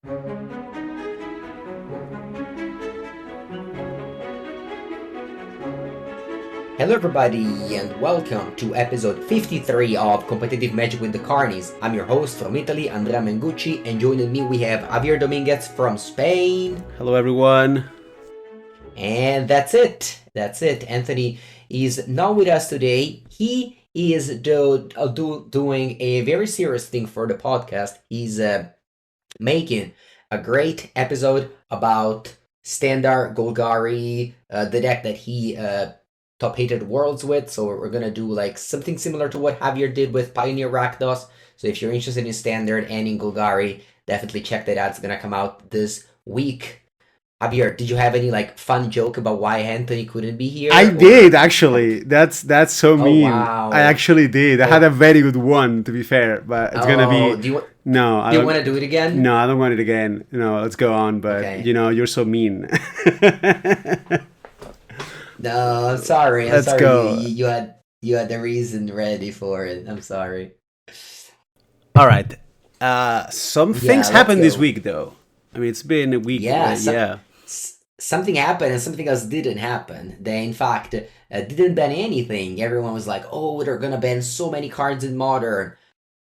Hello everybody and welcome to episode 53 of Competitive Magic with the Carnies. I'm your host from Italy, Andrea Mengucci, and joining me we have Javier Dominguez from Spain. Hello everyone. And that's it. Anthony is not with us today. He is doing a very serious thing for the podcast. He's making a great episode about Standard Golgari, the deck that he top hated worlds with. So we're gonna do like something similar to what Javier did with Pioneer Rakdos. So if you're interested in Standard and in Golgari, definitely check that out. It's gonna come out this week. Javier, did you have any like fun joke about why Anthony couldn't be here? I did actually. That's so mean. Wow. I actually did. I had a very good one, to be fair, but it's gonna be. Do you No, want to do it again? No, I don't want it again. No, let's go on. But Okay. you're so mean. No, I'm sorry. Let's go. You had the reason ready for it. I'm sorry. All right. Some things let's happened this go. week, though. I mean, it's been a week. Yeah, Yeah. Something happened and something else didn't happen. They, in fact, didn't ban anything. Everyone was like, oh, they're gonna ban so many cards in Modern.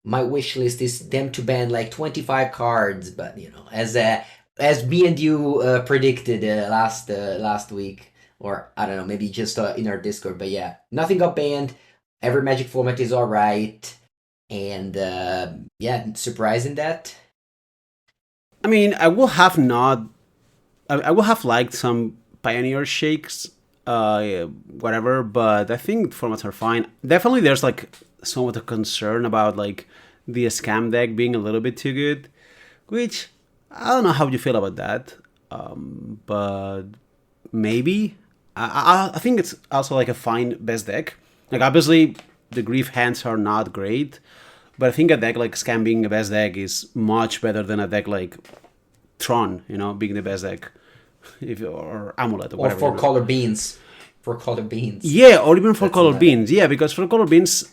My wish list is them to ban like 25 cards, but as me and you predicted last week, or I don't know, maybe just in our Discord, but yeah, nothing got banned. Every Magic format is all right, and surprising that. I mean, I will have liked some Pioneer shakes, whatever, but I think formats are fine. Definitely there's like somewhat a concern about like the scam deck being a little bit too good, which I don't know how you feel about that, but maybe. I think it's also like a fine best deck. Like obviously the Grief hands are not great, but I think a deck like Scam being the best deck is much better than a deck like Tron, being the best deck, or Amulet or whatever. Or for color beans. For color beans. Yeah, or even for That's color another. beans. Yeah, because for color beans,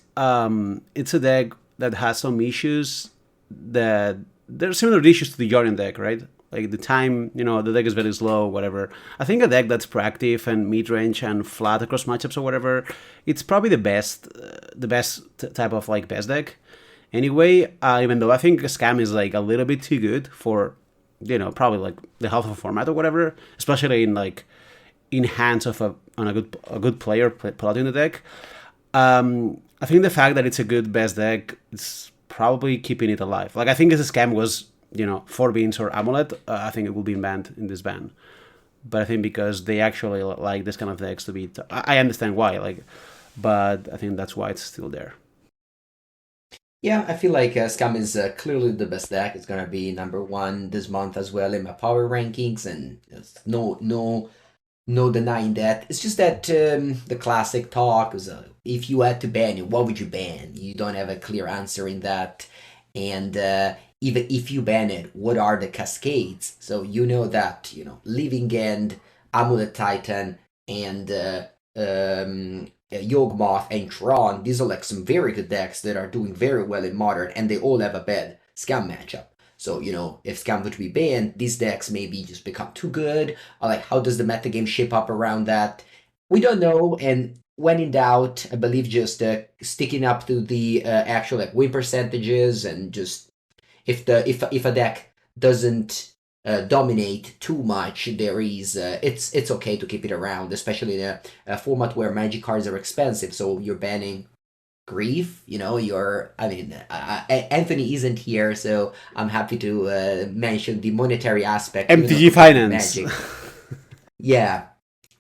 it's a deck that has some issues that there's similar issues to the Yorion deck, right? Like the time, the deck is very slow, whatever. I think a deck that's proactive and mid-range and flat across matchups or whatever, it's probably the best type of like best deck. Anyway, even though I think Scam is like a little bit too good for, probably like the half of a format or whatever, especially in hands of a good player piloting the deck. I think the fact that it's a good best deck is probably keeping it alive. Like I think if the Scam was 4 beans or Amulet, I think it will be banned in this ban. But I think because they actually like this kind of decks to be, I understand why. But I think that's why it's still there. Yeah, I feel like Scum is clearly the best deck. It's gonna be number one this month as well in my power rankings, and there's no denying that. It's just that the classic talk is if you had to ban it, what would you ban? You don't have a clear answer in that, and even if you ban it, what are the cascades? So that Living End, Amulet Titan, and Yawgmoth and Tron, these are like some very good decks that are doing very well in Modern, and they all have a bad Scam matchup. So, if Scam were to be banned, these decks maybe just become too good, or like how does the metagame shape up around that? We don't know, and when in doubt, I believe just sticking up to the actual like win percentages, and just if a deck doesn't dominate too much, there is it's okay to keep it around, especially in a format where magic cards are expensive. So you're banning Grief, Anthony isn't here, so I'm happy to mention the monetary aspect. MTG Finance. Magic. Yeah,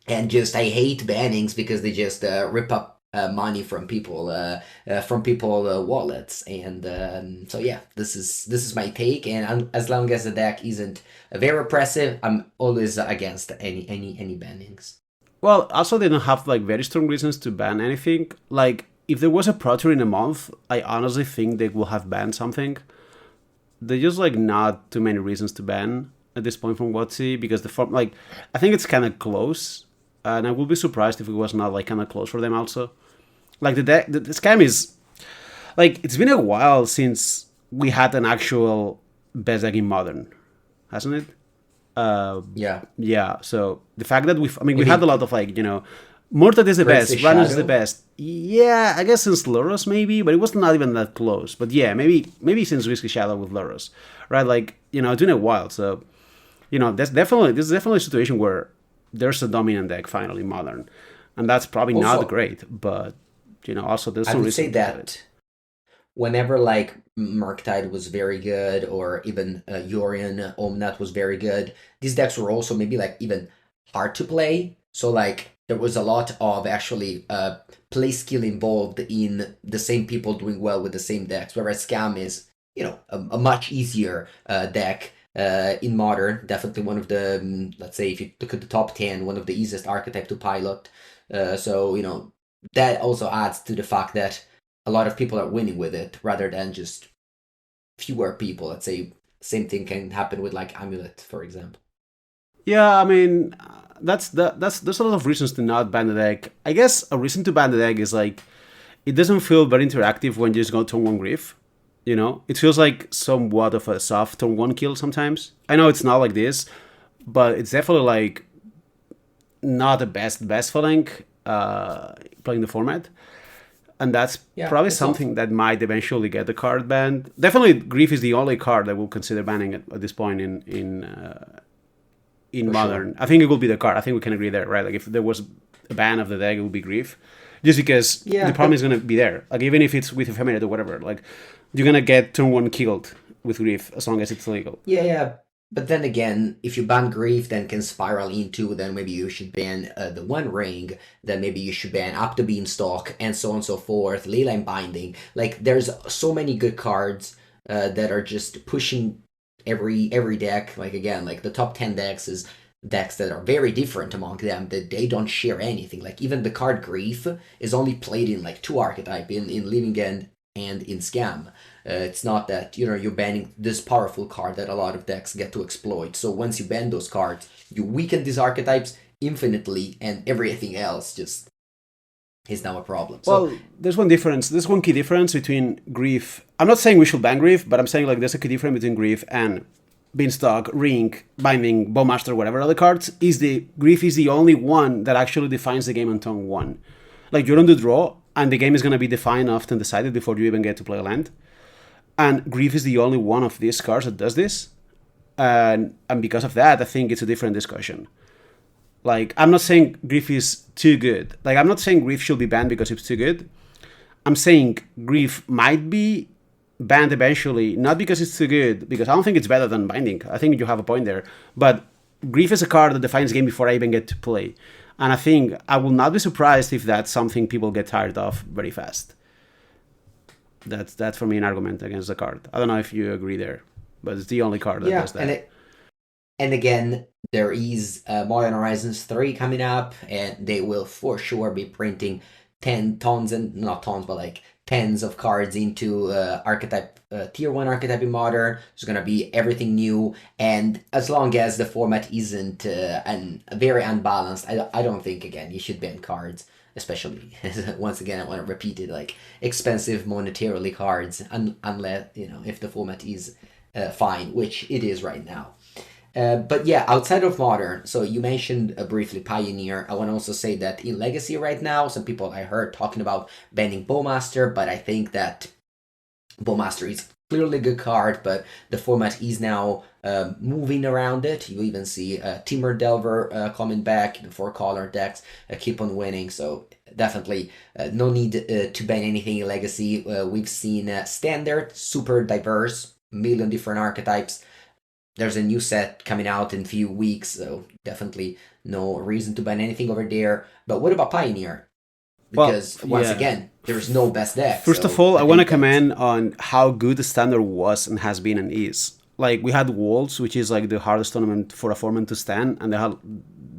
and just I hate bannings because they just rip up money from people wallets, and so yeah, this is my take. And as long as the deck isn't very oppressive, I'm always against any bannings. Well, also they don't have like very strong reasons to ban anything. Like if there was a Pro Tour in a month, I honestly think they will have banned something. There's just like not too many reasons to ban at this point from WotC, because the form, like, I think it's kind of close, and I would be surprised if it was not like kind of close for them also. Like the scam is like, it's been a while since we had an actual best deck in Modern. hasn't it? Uh, Yeah. yeah. So the fact that we had a Maybe lot of Mortat is the best, Princess Ranus is the Shadow. best. Yeah, I guess since Loros maybe, but it was not even that close. But yeah, maybe since Risky Shadow with Loros, right? Like it's been a while, so this is definitely a situation where there's a dominant deck finally modern, and that's probably not Also, great, but also there's I some would say reason to get it. that whenever like Murktide was very good, or even Yorion Omnat was very good, these decks were also maybe like even hard to play. So like there was a lot of actually play skill involved in the same people doing well with the same decks. Whereas Scam is a much easier deck. In modern, definitely one of the let's say if you look at the top 10, one of the easiest archetype to pilot. So that also adds to the fact that a lot of people are winning with it rather than just fewer people. Let's say same thing can happen with like Amulet, for example. Yeah, I mean, that's there's a lot of reasons to not ban the deck. I guess a reason to ban the deck is like it doesn't feel very interactive when you just go turn one Griff. It feels like somewhat of a soft turn one kill sometimes. I know it's not like this, but it's definitely like not the best for Link playing the format, and that's Yeah, probably it's not. something that might eventually get the card banned. Definitely, Grief is the only card that will consider banning at this point in For sure. modern. I think it will be the card. I think we can agree there, right? Like if there was a ban of the deck, it would be Grief, just because the Yeah, problem is going to be there. Like even if it's with Effeminate or whatever, like you're gonna get turn one killed with Grief as long as it's legal. yeah. But then again, if you ban Grief, then can spiral into, then maybe you should ban the One Ring, then maybe you should ban Up the Beanstalk, and so on and so forth, Leyline Binding. Like, there's so many good cards that are just pushing every deck. Like, again, like the top 10 decks is decks that are very different among them, that they don't share anything. Like, even the card Grief is only played in like two archetype, in Living End and in Scam. It's not that you're banning this powerful card that a lot of decks get to exploit. So once you ban those cards, you weaken these archetypes infinitely, and everything else just is now a problem. So Well, there's one difference. There's one key difference between Grief. I'm not saying we should ban Grief, but I'm saying like there's a key difference between Grief and Beanstalk, Ring, Binding, Bowmaster, whatever other cards. Is the Grief is the only one that actually defines the game on turn one. Like you're on the draw, and the game is gonna be defined, often decided before you even get to play a land. And Grief is the only one of these cards that does this. And because of that, I think it's a different discussion. Like, I'm not saying Grief is too good. Like, I'm not saying Grief should be banned because it's too good. I'm saying Grief might be banned eventually, not because it's too good, because I don't think it's better than Binding. I think you have a point there. But Grief is a card that defines game before I even get to play. And I think I will not be surprised if that's something people get tired of very fast. That's for me an argument against the card. I don't know if you agree there, but it's the only card that yeah, does that. and again, there is Modern Horizons 3 coming up, and they will for sure be printing 10 tons, and not tons, but like tens of cards into archetype tier 1 archetype in modern. There's going to be everything new, and as long as the format isn't very unbalanced, I don't think, again, you should ban cards, especially once again I want to repeat it, like expensive monetarily cards, unless if the format is fine, which it is right now. But yeah, outside of modern, so you mentioned briefly Pioneer. I want to also say that in Legacy right now, some people I heard talking about banning Bowmaster, but I think that Bowmaster is clearly a good card, but the format is now moving around it. You even see Timur Delver coming back, the four-color decks keep on winning, so definitely no need to ban anything in Legacy. We've seen Standard, super diverse, million different archetypes. There's a new set coming out in a few weeks, so definitely no reason to ban anything over there. But what about Pioneer? Well, Because once yeah. again, there's no best deck, First of so all, I I want to think that comment on how good the standard was and has been and is. Like we had Worlds, which is like the hardest tournament for a format to stand, and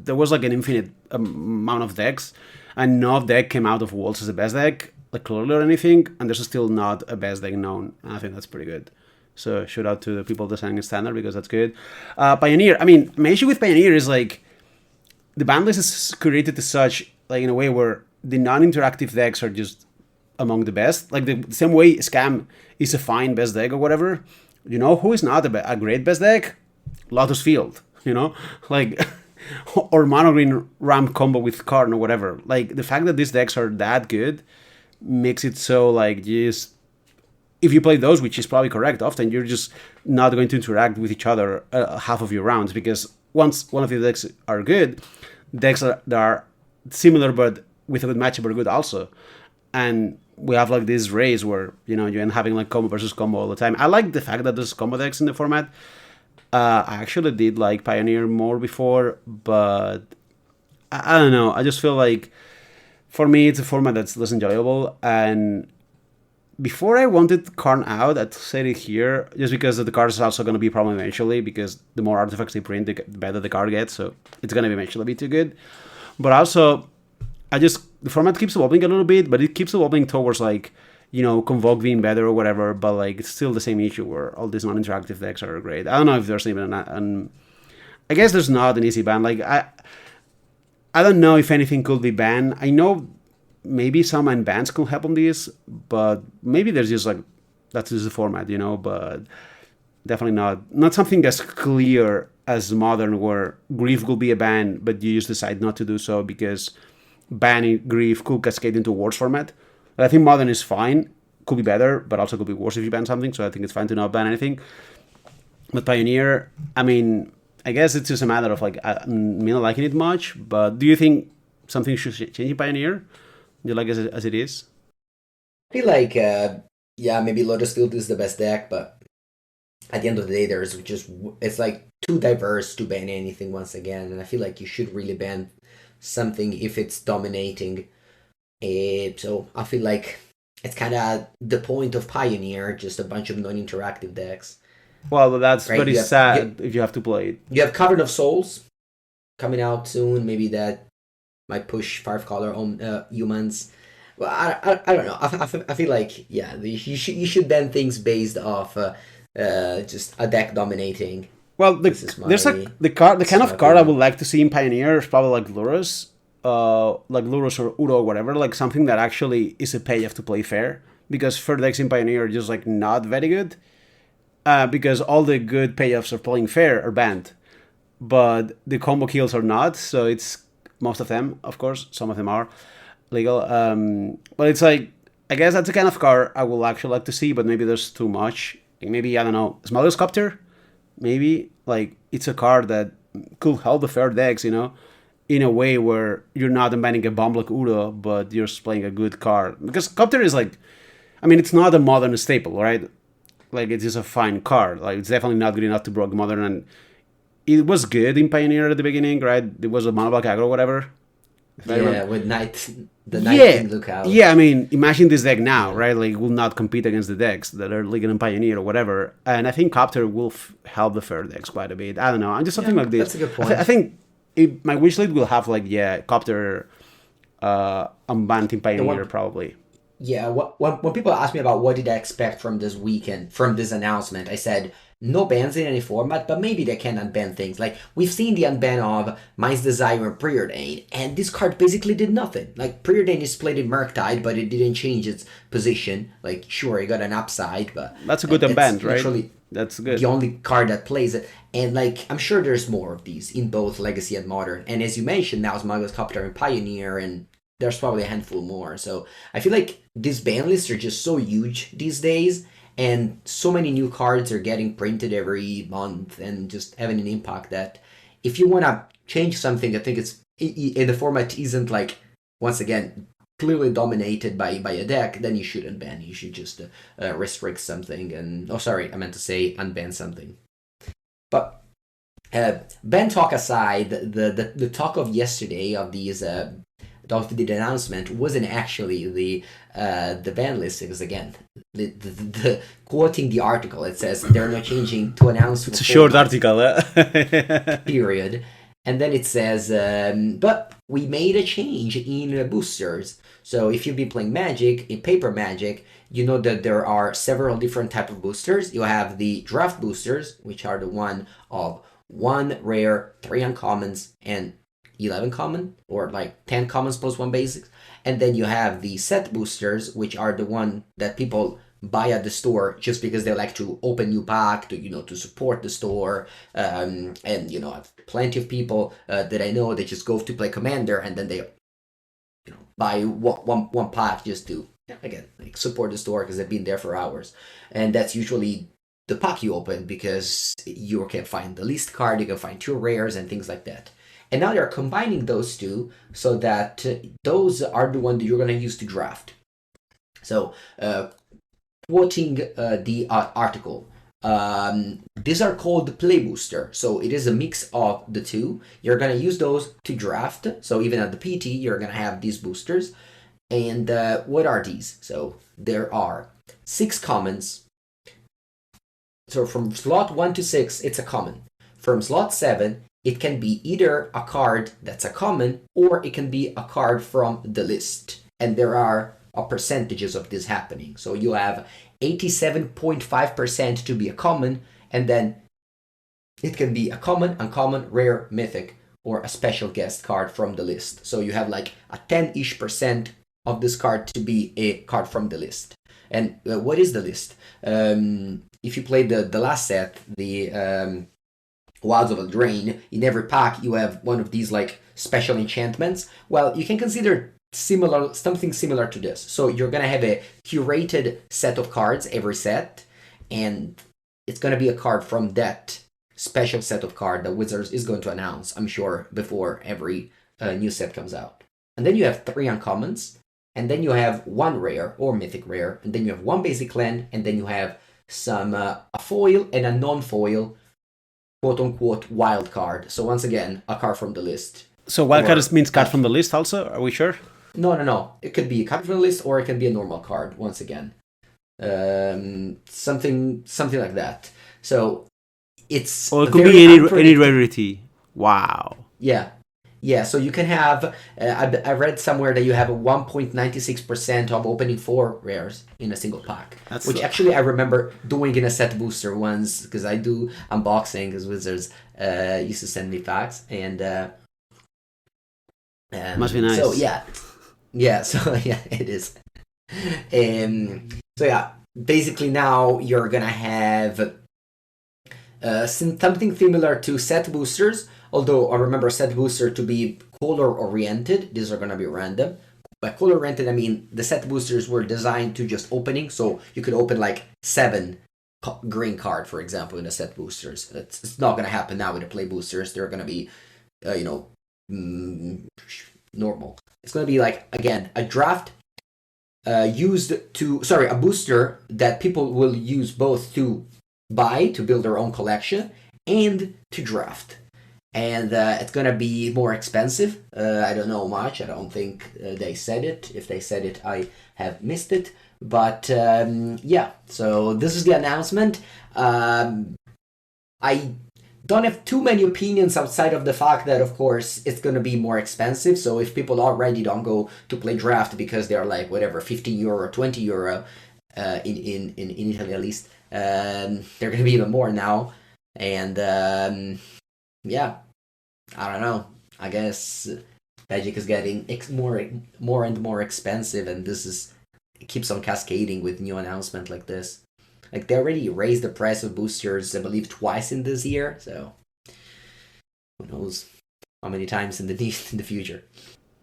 there was like an infinite amount of decks, and no deck came out of Worlds as the best deck, like clearly or anything, and there's still not a best deck known. And I think that's pretty good. So shout out to the people designing standard because that's good. Pioneer, I mean, my issue with Pioneer is like the ban list is created to such like in a way where the non-interactive decks are just among the best. Like the same way Scam is a fine best deck or whatever. You know who is not a great best deck? Lotus Field, like or mono green ramp combo with Karn or whatever. Like the fact that these decks are that good makes it so like just if you play those, which is probably correct, often you're just not going to interact with each other half of your rounds because once one of the decks are good, decks that are similar but with a good matchup are good also, and we have like this race where you end having like combo versus combo all the time. I like the fact that there's combo decks in the format. I actually did like Pioneer more before, but I don't know. I just feel like for me it's a format that's less enjoyable. And before I wanted Karn out, I'd say it here just because the card is also going to be a problem eventually because the more artifacts they print, the better the card gets. So it's going to eventually be too good. But also, the format keeps evolving a little bit, but it keeps evolving towards like Convoke being better or whatever, but like it's still the same issue where all these non-interactive decks are great. I don't know if there's even an I guess there's not an easy ban. Like I don't know if anything could be banned. I know maybe some unbans could help on this, but maybe there's just like that's just the format, but definitely not something that's clear as modern where Grief will be a ban, but you just decide not to do so because banning Grief could cascade into Wars format. I think modern is fine, could be better, but also could be worse if you ban something. So I think it's fine to not ban anything. But Pioneer, I mean, I guess it's just a matter of like me not liking it much. But do you think something should change in Pioneer? Do you like it as it is? I feel like, yeah, maybe Lotus Field is the best deck, but at the end of the day, it's like too diverse to ban anything once again. And I feel like you should really ban something if it's dominating. So I feel like it's kind of the point of Pioneer, just a bunch of non-interactive decks. Well, that's right? very sad if you have to play it. You have Cavern of Souls coming out soon. Maybe that might push 5-color on humans. Well, I don't know. I feel like, yeah, you should ban things based off just a deck dominating. Well, there's like the kind of card I would like to see in Pioneer is probably like Lurus. Like Lurus or Uro or whatever, like something that actually is a payoff to play fair. Because fair decks in Pioneer are just like not very good. Because all the good payoffs of playing fair are banned. But the combo kills are not, so it's most of them, of course. Some of them are legal. But it's like, I guess that's the kind of card I would actually like to see, but maybe there's too much. Like maybe, I don't know, Smuggler's Copter? Maybe. Like, it's a card that could help the fair decks, in a way where you're not banning a bomb like Uro, but you're just playing a good card. Because Copter is like, I mean, it's not a modern staple, right? Like, it's just a fine card. Like, it's definitely not good enough to broke modern, and it was good in Pioneer at the beginning, right? It was a mono black aggro or whatever. Yeah, with the Night King lookout. Yeah, I mean, imagine this deck now, right? Like, it will not compete against the decks that are legal in Pioneer or whatever. And I think Copter will help the fair decks quite a bit. I don't know. I'm just something like this. That's a good point. I think my wish list will have, like, Copter unbanned in Pioneer, probably. Yeah, when people ask me about what did I expect from this weekend, from this announcement, I said, no bans in any format, but maybe they can unban things. Like, we've seen the unban of Mind's Desire and Preordain, and this card basically did nothing. Like, Preordain is played in Murktide, but it didn't change its position. Like, sure, it got an upside, but... That's a good unban, right? That's good. The only card that plays it. And, like, I'm sure there's more of these in both Legacy and Modern. And as you mentioned, now Smuggler's Copter and Pioneer, and there's probably a handful more. So I feel like these ban lists are just so huge these days, and so many new cards are getting printed every month and just having an impact that if you want to change something, I think the format isn't like, once again, clearly dominated by a deck, then you shouldn't ban. You should just restrict something and... Oh, sorry, I meant to say unban something. But ban talk aside, the talk of yesterday of these... of the announcement wasn't actually the ban list. It was, again, the quoting the article. It says they're not changing to announce. It's a short article, period. And then it says, but we made a change in boosters. So if you've been playing Magic, in Paper Magic, you know that there are several different type of boosters. You have the draft boosters, which are the one of 1 rare, 3 uncommons, and 11 common, or like 10 commons plus 1 basics. And then you have the set boosters, which are the one that people buy at the store just because they like to open new pack to to support the store. And I've plenty of people that I know, they just go to play Commander and then they buy one pack just to again like support the store because they've been there for hours, and that's usually the pack you open because you can find the least card, you can find two rares and things like that. And now they're combining those two so that those are the one that you're going to use to draft. So quoting the article, these are called play booster. So it is a mix of the two. You're going to use those to draft. So even at the PT, you're going to have these boosters. And what are these? So there are 6 commons. So from slot 1 to 6, it's a common. From slot 7, it can be either a card that's a common or it can be a card from the list. And there are percentages of this happening. So you have 87.5% to be a common, and then it can be a common, uncommon, rare, mythic, or a special guest card from the list. So you have like a 10-ish% of this card to be a card from the list. And what is the list? If you played the last set, the Wilds of Eldraine, in every pack you have one of these like special enchantments. Well, you can consider something similar to this. So you're gonna have a curated set of cards every set, and it's gonna be a card from that special set of cards that Wizards is going to announce, I'm sure, before every new set comes out. And then you have 3 uncommons, and then you have 1 rare or mythic rare, and then you have 1 basic land, and then you have some a foil and a non-foil quote-unquote wild card. So once again, a card from the list. So wild card means card from the list also? Are we sure? No. It could be a card from the list or it can be a normal card, once again. Something like that. So it's... Or it could be any rarity. Wow. Yeah, so you can have... I read somewhere that you have a 1.96% of opening 4 rares in a single pack. Which actually I remember doing in a set booster once, because I do unboxing, because Wizards used to send me packs. And must be nice. So it is. So yeah, basically now you're gonna have something similar to set boosters, although I remember set booster to be color oriented. These are gonna be random. By color oriented, I mean the set boosters were designed to just opening, so you could open like 7 green card, for example, in the set boosters. It's not gonna happen now with the play boosters. They're gonna be, normal. It's going to be like, again, a draft a booster that people will use both to buy to build their own collection and to draft. And it's going to be more expensive. I don't know much. I don't think they said it. If they said it, I have missed it. But yeah, so this is the announcement. I don't have too many opinions outside of the fact that, of course, it's going to be more expensive. So if people already don't go to play draft because they're like, whatever, 15 euro or 20 euro in Italy at least, they're going to be even more now. And yeah, I don't know. I guess Magic is getting more and more expensive, and it keeps on cascading with new announcement like this. Like, they already raised the price of boosters, I believe, twice in this year, so who knows how many times in the future.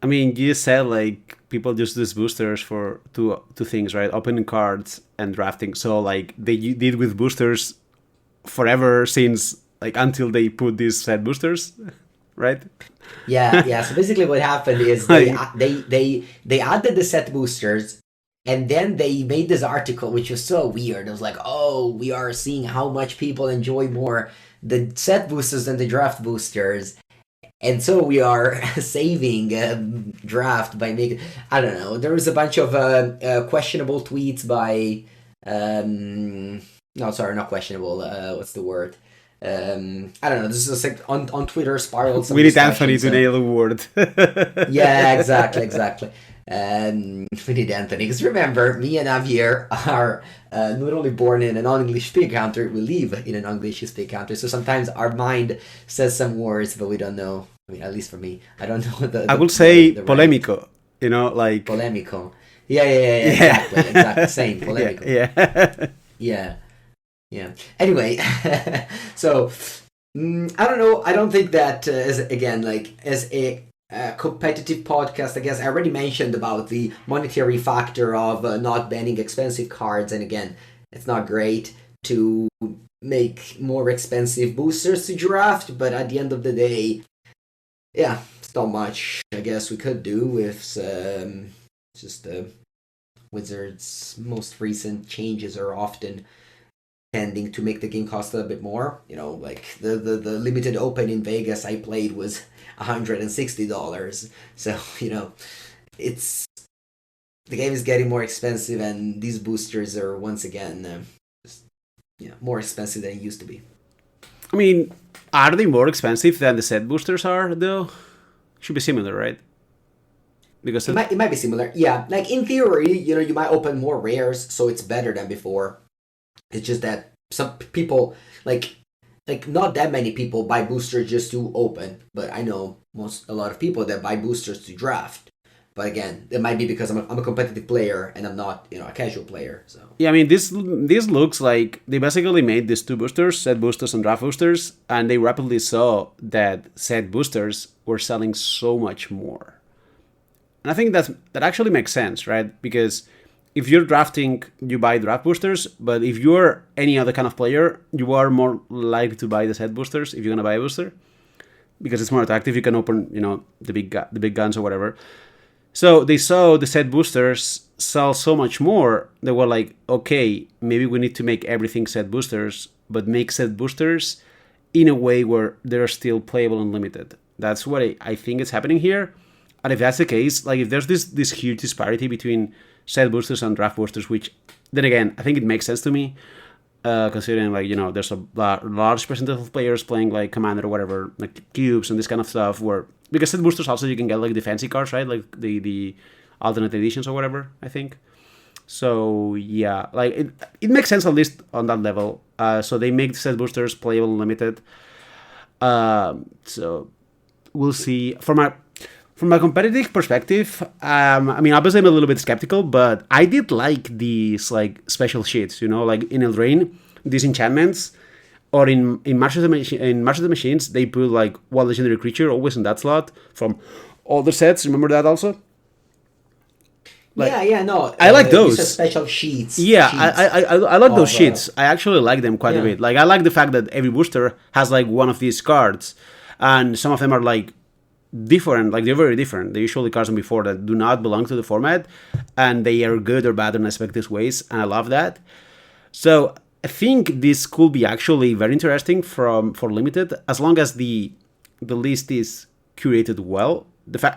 I mean, you said, like, people just use boosters for two things, right? Opening cards and drafting. So, like, they did with boosters forever since, like, until they put these set boosters, right? Yeah. So basically what happened is they added the set boosters, and then they made this article, which was so weird. It was like, oh, we are seeing how much people enjoy more the set boosters than the draft boosters. And so we are saving draft by making... I don't know. There was a bunch of questionable tweets by... no, sorry, not questionable. What's the word? I don't know. This is like on Twitter spiraled. We need Anthony to nail the word. Yeah, exactly. We need Anthony, because remember, me and Javier are not only born in a non-English speaking country, we live in an English speaking country. So sometimes our mind says some words, but we don't know. I mean, at least for me, I don't know. I will say polemico. Like polemico. Yeah. exactly. Same, Yeah, polemical. yeah. Yeah, yeah. Anyway, so I don't know. I don't think that as again, like as a competitive podcast, I guess I already mentioned about the monetary factor of not banning expensive cards, and again, it's not great to make more expensive boosters to draft. But at the end of the day, yeah, it's not much. I guess we could do with just Wizards' most recent changes are often tending to make the game cost a bit more. You know, like the limited open in Vegas I played was $160. So, it's the game is getting more expensive, and these boosters are once again just, more expensive than it used to be. I mean, are they more expensive than the set boosters are, though? Should be similar, right? Because It might be similar. Yeah, like in theory, you might open more rares, so it's better than before. It's just that some people like not that many people buy boosters just to open, but I know a lot of people that buy boosters to draft. But again, it might be because I'm a competitive player and I'm not a casual player. So yeah, I mean, this looks like they basically made these two boosters, set boosters and draft boosters, and they rapidly saw that set boosters were selling so much more. And I think that actually makes sense, right? Because if you're drafting, you buy draft boosters, but if you're any other kind of player, you are more likely to buy the set boosters if you're gonna buy a booster because it's more attractive. You can open, the big guns or whatever. So they saw the set boosters sell so much more. They were like, okay, maybe we need to make everything set boosters, but make set boosters in a way where they're still playable and limited. That's what I think is happening here. And if that's the case, like if there's this huge disparity between set boosters and draft boosters, which then again I think it makes sense to me, considering there's a large percentage of players playing like Commander or whatever, like cubes and this kind of stuff. Where because set boosters also you can get like the fancy cards, right? Like the alternate editions or whatever. I think. So yeah, like it makes sense at least on that level. So they make the set boosters playable and limited. So we'll see. From a competitive perspective, I mean, obviously I'm a little bit skeptical, but I did like these like special sheets, like in Eldraine, these enchantments, or in March of the Machines, they put like one legendary creature always in that slot from all the sets. Remember that also? Like, yeah, no. I like You said those. special sheets. Yeah, Sheets I like those of sheets. I actually like them quite a yeah. bit. Like I like the fact that every booster has like one of these cards, and some of them are like different, like they're very different. They usually cards from before that do not belong to the format, and they are good or bad in unexpected ways, and I love that. So I think this could be actually very interesting for limited, as long as the list is curated well.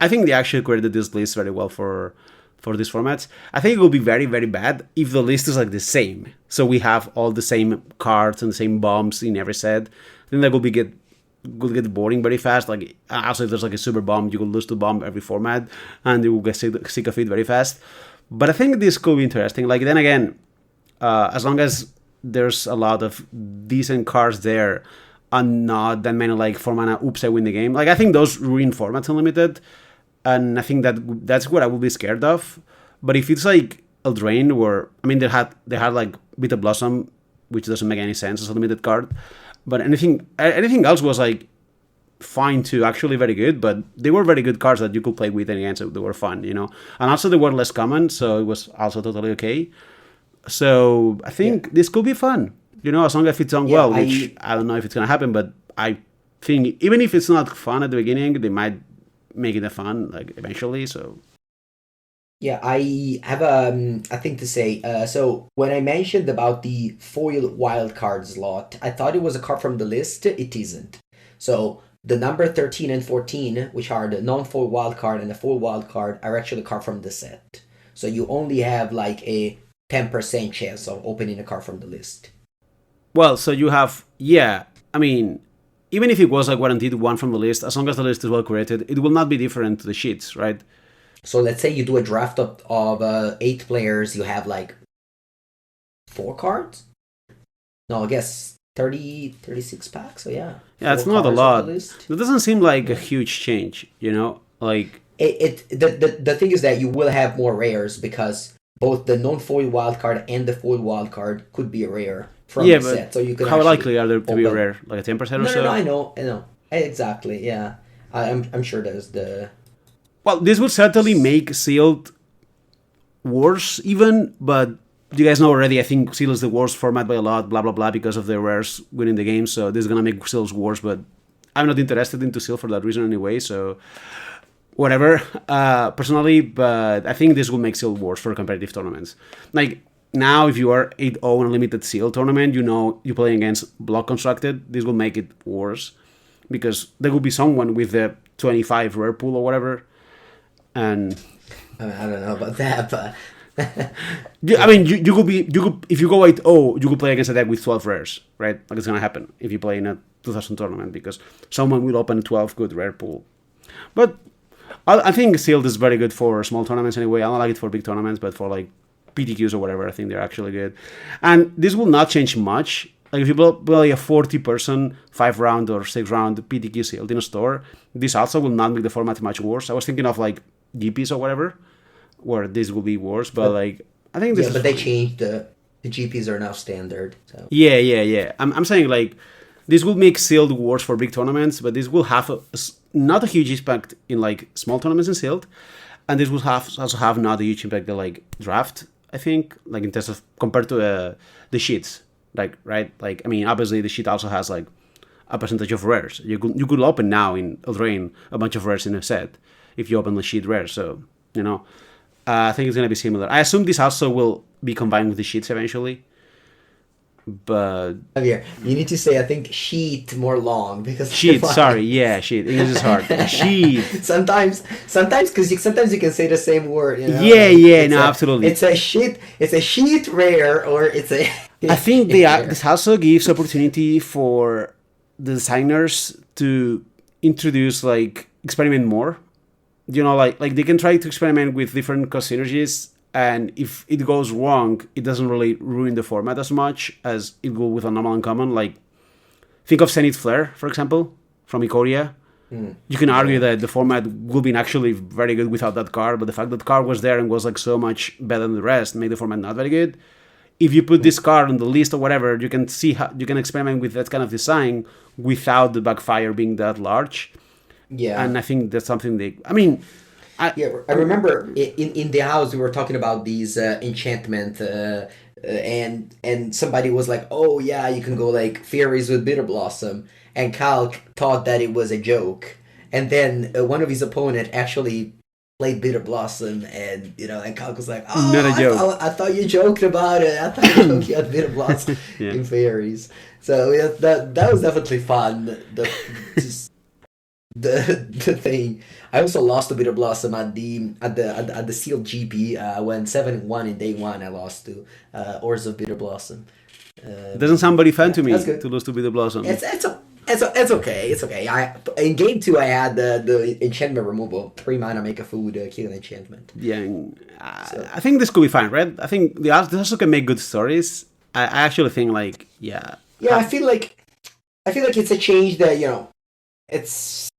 I think they actually created this list very well for these formats. I think it will be very very bad if the list is like the same. So we have all the same cards and the same bombs in every set. Then that will be get boring very fast. Like also, if there's like a super bomb, you will lose to bomb every format, and you will get sick of it very fast. But I think this could be interesting. Like then again, as long as there's a lot of decent cards there, and not that many like 4 mana. Oops, I win the game. Like I think those ruin formats unlimited, and I think that's what I would be scared of. But if it's like Eldraine, where I mean they had like Bitter Blossom, which doesn't make any sense as a limited card. But anything else was like fine too, actually very good. But they were very good cards that you could play with and against. So they were fun. And also they were less common, so it was also totally okay. So I Yeah. think this could be fun. As long as it's done Yeah, well, which I don't know if it's gonna happen, but I think even if it's not fun at the beginning, they might make it a fun like eventually. So Yeah, I have a thing to say. So when I mentioned about the foil wildcard slot, I thought it was a card from the list. It isn't. So the number 13 and 14, which are the non-foil wildcard and the foil wildcard, are actually card from the set. So you only have like a 10% chance of opening a card from the list. well, so you have I mean, even if it was like guaranteed one from the list, as long as the list is well created, it will not be different to the sheets, right? So let's say you do a draft of 8 players, you have like 4 cards? No, I guess 36 packs, so yeah. Yeah, it's Four not a cards of the lot. list. It doesn't seem like a huge change, Like the thing is that you will have more rares because both the non-foil wildcard and the foil wildcard could be a rare from Yeah, the but set, so you can how actually likely are there to be open. rare? Like a 10% or No, no, no. so? I know exactly. Yeah, I'm sure there's the. Well, this would certainly make sealed worse, even, but you guys know already, I think Seal is the worst format by a lot, blah, blah, blah, because of the rares winning the game, so this is gonna make Seals worse, but I'm not interested into Seal for that reason anyway, so whatever, personally, but I think this will make Seal worse for competitive tournaments. Like, now, if you are 8-0 in a limited Seal tournament, you know you're playing against Block Constructed, this will make it worse, because there will be someone with the 25 rare pool or whatever, and I mean, I don't know about that, but I mean, you could be you could if you go 8-0, you could play against a deck with 12 rares, right? Like it's gonna happen if you play in a 2000 tournament because someone will open a 12 good rare pool. But I think sealed is very good for small tournaments anyway. I don't like it for big tournaments, but for like PTQs or whatever, I think they're actually good. And this will not change much. Like if you play a 40-person 5-round or 6-round PTQ sealed in a store, this also will not make the format much worse. I was thinking of like GPs or whatever, where this will be worse. But but like, I think this yeah, is but they fine. changed the GPs are now standard. So Yeah, yeah, yeah. I'm saying like this will make sealed worse for big tournaments, but this will have not a huge impact in like small tournaments in sealed, and this will have also have not a huge impact in like draft. I think like in terms of compared to the sheets, like right, like I mean obviously the sheet also has like a percentage of rares. You could open now in Eldraine a bunch of rares in a set if you open the sheet rare. So you know, I think it's gonna be similar. I assume this also will be combined with the sheets eventually, but Javier, you need to say I think sheet more long because sheet. Sorry, yeah, sheet. English is hard. Sheet. sometimes because sometimes you can say the same word, Yeah, like yeah, no, absolutely. it's a sheet rare or it's a I think sheet rare. this also gives opportunity for the designers to introduce like experiment more. You know, like they can try to experiment with different cost synergies, and if it goes wrong, it doesn't really ruin the format as much as it will with a normal uncommon. Like think of Zenith Flare, for example, from Ikoria. You can argue Yeah. that the format would be actually very good without that card, but the fact that card was there and was like so much better than the rest made the format not very good. If you put this card on the list or whatever, you can see how you can experiment with that kind of design without the backfire being that large. Yeah. And I think that's something they. I mean, Yeah, I remember in the house we were talking about these enchantment, and somebody was like, "Oh yeah, you can go like fairies with bitter blossom," and Kyle thought that it was a joke, and then one of his opponent actually played bitter blossom, and and Kyle was like, not "Oh, a joke. I thought you joked about it. I thought you joked you had bitter blossom Yeah. in fairies." So yeah, that was definitely fun. Just the thing. I also lost a bit of blossom at the sealed GP. I went 7-1 in day one. I lost to Ors of Bitter Blossom. It doesn't sound very fun Yeah, to that's me good. to lose to be the blossom. It's okay. It's okay. I in game two I had the enchantment removal. 3 mana make a food kill an enchantment. Yeah, and, So I think this could be fine, right? I think they also can make good stories. I actually think like yeah, yeah, I feel like it's a change that it's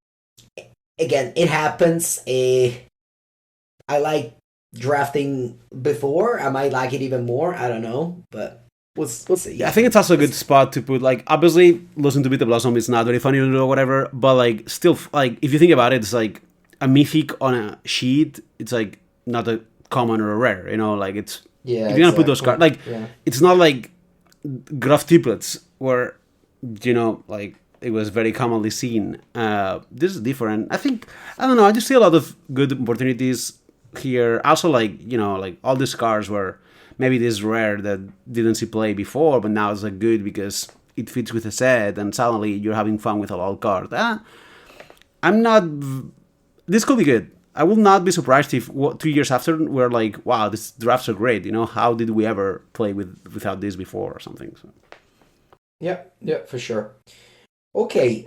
again it happens. I like drafting before. I might like it even more. I don't know, but we'll see. Yeah, I think it's also a good spot to put like obviously losing to Beat the Blossom is not very funny to do or whatever, but like still like if you think about it, it's like a mythic on a sheet. It's like not a common or a rare, like it's Yeah, if you're gonna put those cards exactly. like Yeah. it's not like Gruff triplets where like it was very commonly seen. This is different. I don't know. I just see a lot of good opportunities here. Also, like all these cards were maybe this rare that didn't see play before, but now it's like good because it fits with the set, and suddenly you're having fun with a lot of cards. I'm not. This could be good. I will not be surprised if 2 years after we're like, wow, these drafts are great. How did we ever play without this before or something? So. Yeah, yeah, for sure. Okay,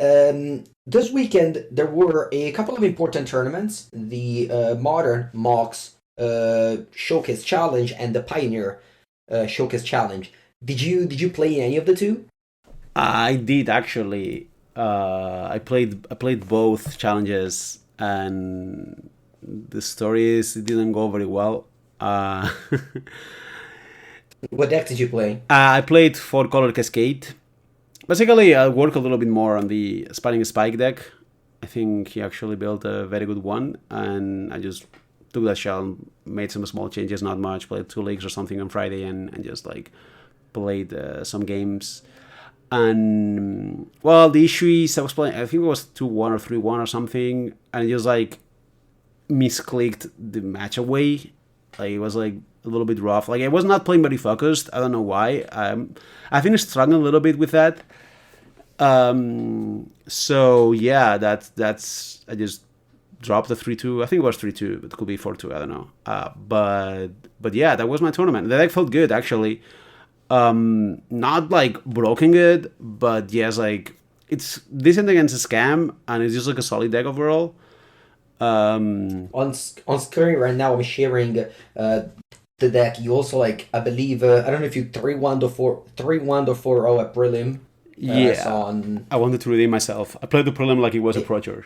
this weekend there were a couple of important tournaments: the Modern Mox Showcase Challenge and the Pioneer Showcase Challenge. Did you play any of the two? I did actually. I played both challenges, and the stories didn't go very well. What deck did you play? I played Four Color Cascade. Basically, I work a little bit more on the Spanning Spike deck. I think he actually built a very good one, and I just took that shell, made some small changes, not much, played 2 leagues or something on Friday, and just like played some games. And well, the issue is I was playing, I think it was 2-1 or 3-1 or something, and it just like misclicked the match away. Like it was like a little bit rough. Like I was not playing very focused. I don't know why. I think I struggling a little bit with that. So yeah, that's I just dropped the 3-2. I think it was 3-2, but it could be 4-2. I don't know. But yeah, that was my tournament. The deck felt good actually. Not like broken good, but yes, like it's decent against a scam, and it's just like a solid deck overall. On screen right now, I'm sharing the deck. You also like, I believe, I don't know if you 3-1 or 4-0 at prelim. Yeah, On I wanted to redeem myself. I played the prelim like it was a pro tour.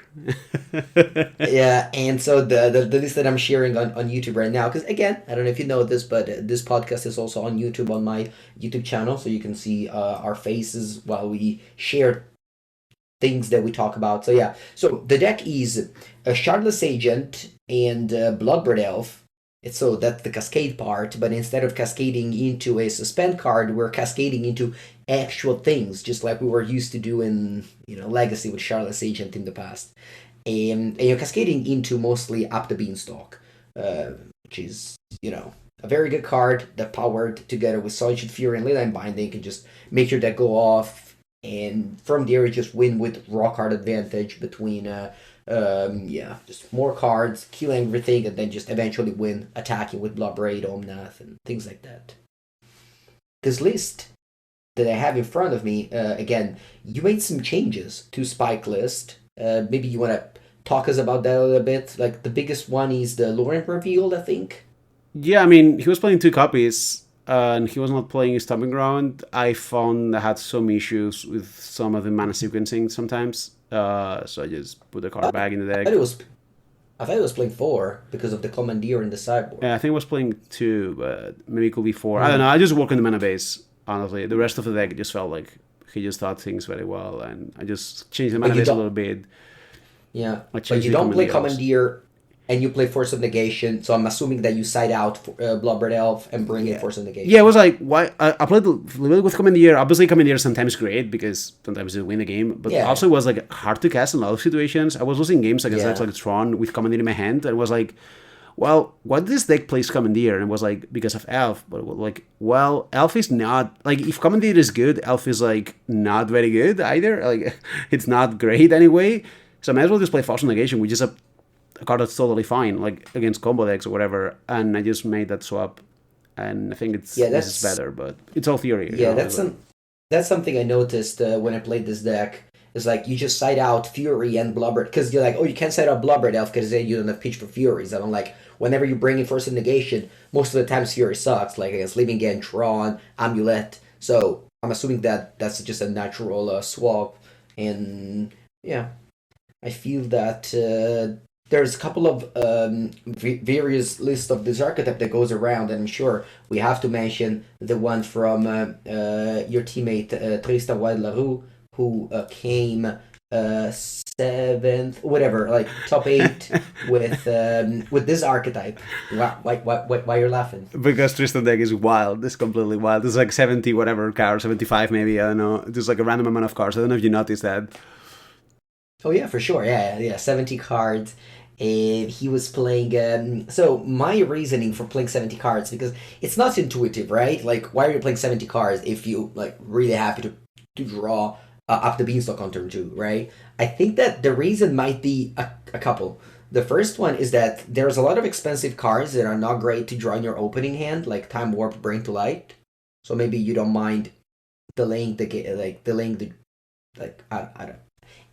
yeah, and so the list that I'm sharing on YouTube right now, because again, I don't know if you know this, but this podcast is also on YouTube on my YouTube channel, so you can see our faces while we share things that we talk about. So yeah, so the deck is a Shardless Agent and Bloodbird Elf. It's so that's the cascade part, but instead of cascading into a suspend card, we're cascading into actual things, just like we were used to do in Legacy with Shardless Agent in the past. And you're cascading into mostly Up the Beanstalk, which is a very good card that powered together with Solitude Fury and Leyline Binding can just make your deck go off, and from there you just win with raw card advantage between just more cards, kill everything, and then just eventually win attacking with Bloodbraid, Omnath, and things like that. This list that I have in front of me, again, you made some changes to Spike list. Maybe you want to talk us about that a little bit. Like the biggest one is the Lauren revealed, I think. Yeah, I mean, he was playing 2 copies, and he was not playing his Stomping Ground. I found I had some issues with some of the mana sequencing sometimes, so I just put the card back in the I deck. thought it was I thought it was playing 4 because of the Commandeer in the sideboard. Yeah, I think I was playing 2, but maybe it could be 4. I don't know. Mm. I just work on the mana base, honestly. The rest of the deck just felt like he just thought things very well, and I just changed the But mana you base a don't little bit. Yeah, I but changed you the don't play Commandeers. Commandeer, and you play Force of Negation. So I'm assuming that you side out Bloodbird Elf and bring in Yeah. Force of Yeah, it Negation. was like, why? I played a little bit with Commandeer. Obviously, Commandeer is sometimes great because sometimes you win the game, but Yeah, also it was like hard to cast in a lot of situations. I was losing games against decks yeah, like Tron with Commandeer in my hand, and was like, well, why this deck plays Commandeer? And it was like, because of Elf. But like, well, Elf is not, like, if Commandeer is good, Elf is like not very good either. Like, it's not great anyway. So I might as well just play False Negation, which is a card that's totally fine, like against combo decks or whatever. And I just made that swap, and I think yeah. this is better, but it's all theory, you Yeah, know. that's some that's something I noticed when I played this deck. It's like you just side out Fury and Bloodbird because you're like, oh, you can't side out Bloodbird Elf because then you don't have pitch for Furies. And I'm like, whenever you bring in Force of Negation, most of the times Fury sucks, like against Living End, Tron, Amulet. So I'm assuming that that's just a natural swap. And yeah, I feel that there's a couple of various lists of this archetype that goes around, and I'm sure we have to mention the one from your teammate Tristan Wild LaRue, who came seventh, whatever, like top eight with this archetype. Why you're laughing? Because Tristan deck is wild. It's completely wild. It's like 70 whatever cards, 75 maybe. I don't know. Just like a random amount of cards. I don't know if you noticed that. Oh yeah, for sure. Yeah. 70 cards. And he was playing. So my reasoning for playing 70 cards because it's not intuitive, right? Like, why are you playing 70 cards if you like really happy to draw up the beanstalk on turn two, right? I think that the reason might be a couple. The first one is that there's a lot of expensive cards that are not great to draw in your opening hand, like Time Warp, Bring to Light. So maybe you don't mind delaying the delaying the I don't.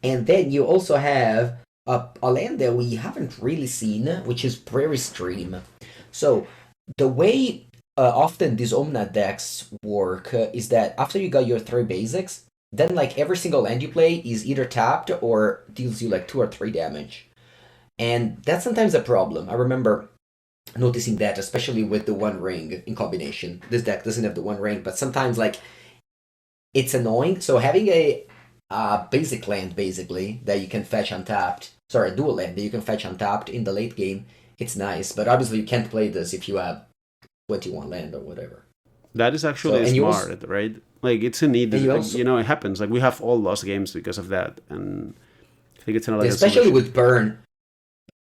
And then you also have a land that we haven't really seen, which is Prairie Stream. So the way often these Omnat decks work is that after you got your 3 basics, then like every single land you play is either tapped or deals you like 2 or 3 damage. And that's sometimes a problem. I remember noticing that, especially with the One Ring in combination. This deck doesn't have the One Ring, but sometimes like it's annoying. So having a basic land basically that you can fetch untapped, sorry, a dual land that you can fetch untapped in the late game, it's nice. But obviously you can't play this if you have 21 land or whatever. That is So actually and you also smart, right? Like it's a need. and you Like, also it happens. Like we have all lost games because of that, and I think it's another good especially solution. with Burn.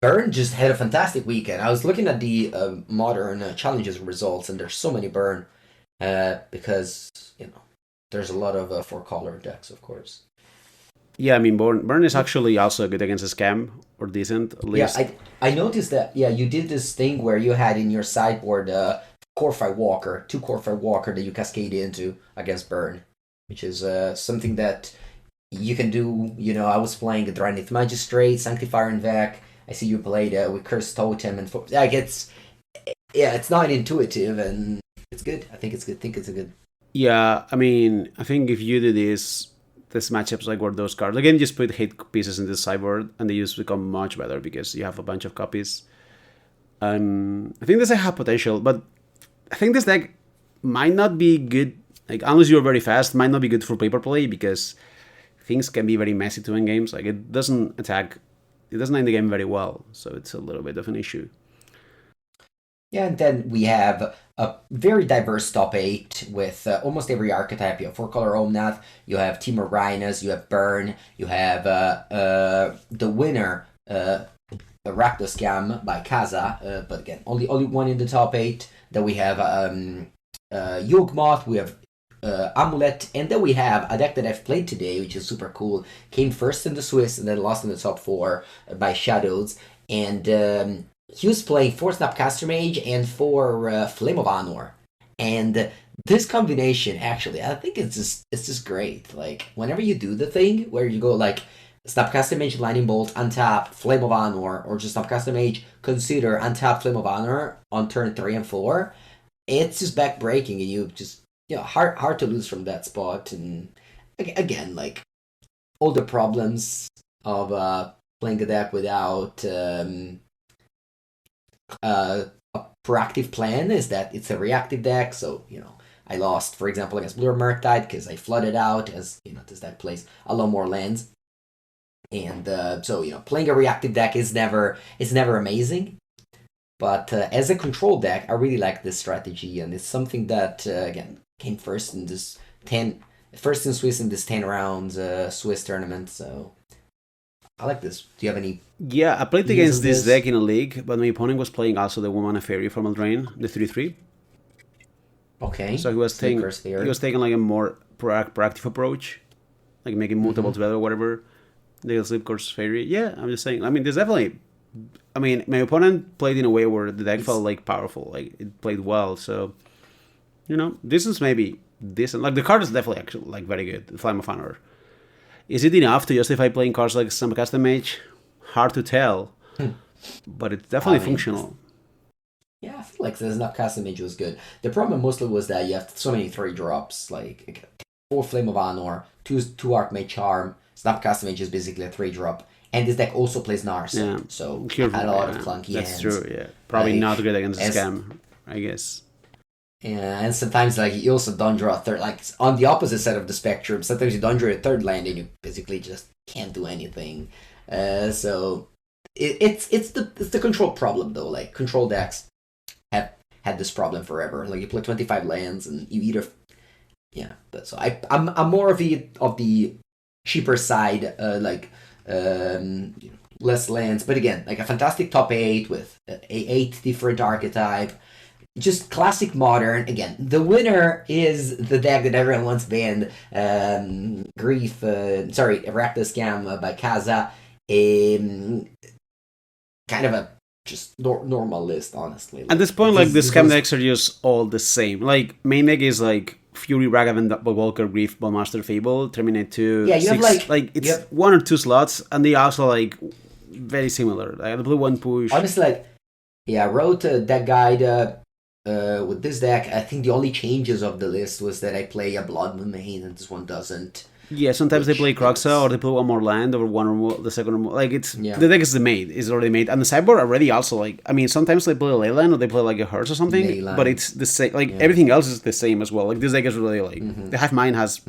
Burn just had a fantastic weekend. I was looking at the modern challenges results, and there's so many Burn because there's a lot of four color decks, of course. Yeah, I mean, Burn is actually also good against a scam or decent at Yeah, least. I noticed that. Yeah, you did this thing where you had in your sideboard Corfi Walker, two Corfi Walker that you cascade into against Burn, which is something that you can do. I was playing a Dranith Magistrate, Sanctifier and Vec. I see you played with Cursed Totem and like it's not intuitive and it's good. I think it's good. I think it's a good. Yeah, I mean, I think if you do this matchups like where those cards again, just put hate pieces in the sideboard and they just become much better because you have a bunch of copies. I think this have potential, but I think this deck might not be good. Like unless you're very fast, might not be good for paper play because things can be very messy to win games. Like it doesn't attack, it doesn't end the game very well, so it's a little bit of an issue. Yeah, and then we have a very diverse top eight with almost every archetype. You have four color Omnath, you have Temur Rhinos, you have Burn, you have the winner, Rakdos Scam by Kaza, but again, only one in the top eight. Then we have Yawgmoth, we have Amulet, and then we have a deck that I've played today, which is super cool. Came first in the Swiss and then lost in the top four by Shadows. And he was playing 4 Snapcaster Mage and 4 Flame of Honor. And this combination, actually, I think it's just great. Like, whenever you do the thing where you go like Snapcaster Mage, Lightning Bolt, untap, Flame of Honor, or just Snapcaster Mage, consider untap Flame of Honor on turn 3 and 4, it's just backbreaking and you just hard to lose from that spot. And again, like all the problems of playing a deck without a proactive plan is that it's a reactive deck. So I lost, for example, against Blue Murktide because I flooded out, as this deck plays a lot more lands. And so playing a reactive deck is never amazing. But as a control deck, I really like this strategy, and it's something that again came first in this first in Swiss in this 10 rounds Swiss tournament. So I like this. Do you have any? Yeah, I played views against on this this? deck in a league, but my opponent was playing also the Woman of Fairy from Eldraine, the 3/3. Okay. So he was taking Sleepers there. like a more proactive approach, like making multiple together or whatever. The Sleep Course Fairy. Yeah, I'm just saying. I mean, there's definitely. I mean, my opponent played in a way where the deck felt like powerful, like it played well. So, this is maybe decent. Like the card is definitely actually like very good. The Flame of Honor. Is it enough to justify playing cards like some custom mage? Hard to tell, but it's I definitely mean, functional. yeah, I feel like the Snapcaster Mage was good. The problem mostly was that you have so many 3 drops, like 4 Flame of Honor, 2 Archmage Charm. Snapcaster Mage is basically a 3-drop. And this deck also plays Narset, Yeah, so careful. had a lot of Yeah, clunky that's hands. true. Yeah, probably Like, not good against a as scam, I guess. Yeah, and sometimes like you also don't draw a third. Like on the opposite side of the spectrum, sometimes you don't draw a third land and you basically just can't do anything. So it's the control problem though. Like control decks have had this problem forever. Like you play 25 lands and you either But so I'm more of the cheaper side. Less lands, but again, like a fantastic top 8 with 8 different archetype. Just classic modern. Again, the winner is the deck that everyone wants banned. Rakdos Scam by Kaza. Kind of a just normal list, honestly. At Like this point, like the this scam was decks are just all the same. Like main deck is like Fury, Ragavan, Walker, Grief, Ballmaster, Fable, Terminate 2, yeah. You have 6. Like you it's have 1 or 2 slots, and they also like very similar. Like the blue one push. honestly I wrote a deck guide with this deck. I think the only changes of the list was that I play a Blood Moon main and this one doesn't. Yeah, sometimes they play which Croxa or it's they play one more land or one or more, the second or more. Like it's yeah. the deck is already made, and the sideboard already also like. I mean, sometimes they play Leyland or they play like a Hearts or something, but Leyland. it's the same. Like Yeah. everything else is the same as well. Like this deck is really like the Hive Mind has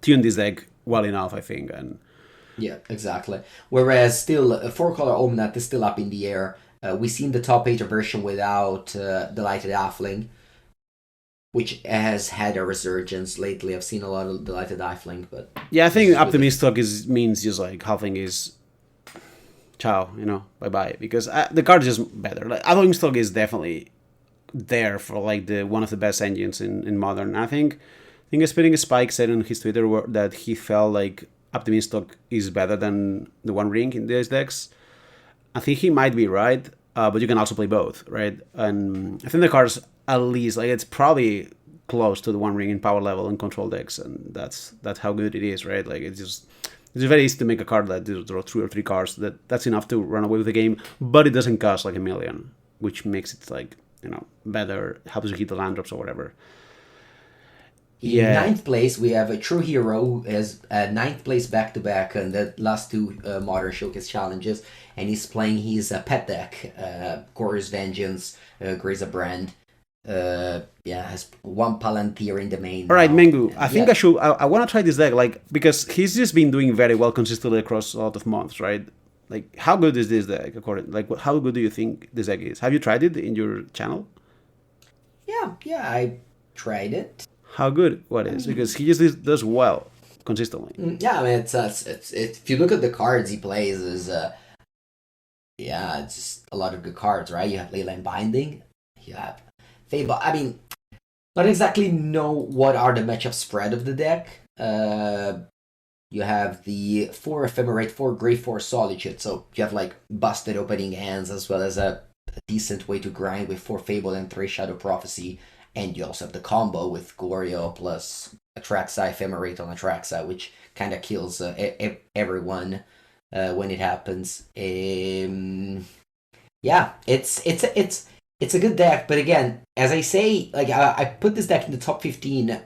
tuned this deck well enough, I think, and Yeah, exactly. Whereas still, four color Omnath is still up in the air. We seen the top 8 version without Delighted Halfling, which has had a resurgence lately. I've seen a lot of Delighted Halfling, but yeah, I this think is with Optimist Talk is means just like halving is ciao, bye bye, because the card is just better. Like Optimist Talk is definitely there for like the one of the best engines in modern. I think Spinning Spike said on his Twitter that he felt like Optimist Talk is better than the One Ring in these decks. I think he might be right, but you can also play both, right? And I think the card's at least like it's probably close to the One Ring in power level and control decks, and that's how good it is, right? Like it's very easy to make a card that draw 2 or 3 cards. That's enough to run away with the game, but it doesn't cost like a million, which makes it like better, helps you hit the land drops or whatever. in Yeah. ninth place. We have a true hero who has ninth place back to back in the last 2 modern showcase challenges, and he's playing his pet deck, Chorus Vengeance, Grazer Brand. Yeah, has one Palantir in the main All right, now. Mengu. I And think yeah, I want to try this deck, like because he's just been doing very well consistently across a lot of months, right? Like, how good is this deck? According, like, how good do you think this deck is? Have you tried it in your channel? yeah, I tried it. How good? What I is? mean, Because he just does well consistently. yeah, I mean, it's if you look at the cards he plays, is yeah, it's just a lot of good cards, right? You have Leyland Binding, you have Fable. I mean, not exactly know what are the matchup spread of the deck. You have the 4 Ephemerate, 4 Grey, 4 Solitude, so you have like busted opening hands as well as a decent way to grind with 4 Fable and 3 Shadow Prophecy, and you also have the combo with Glorio plus Atraxa, Ephemerate on Atraxa, which kind of kills everyone when it happens. Yeah, it's a good deck, but again, as I say, like I put this deck in the top 15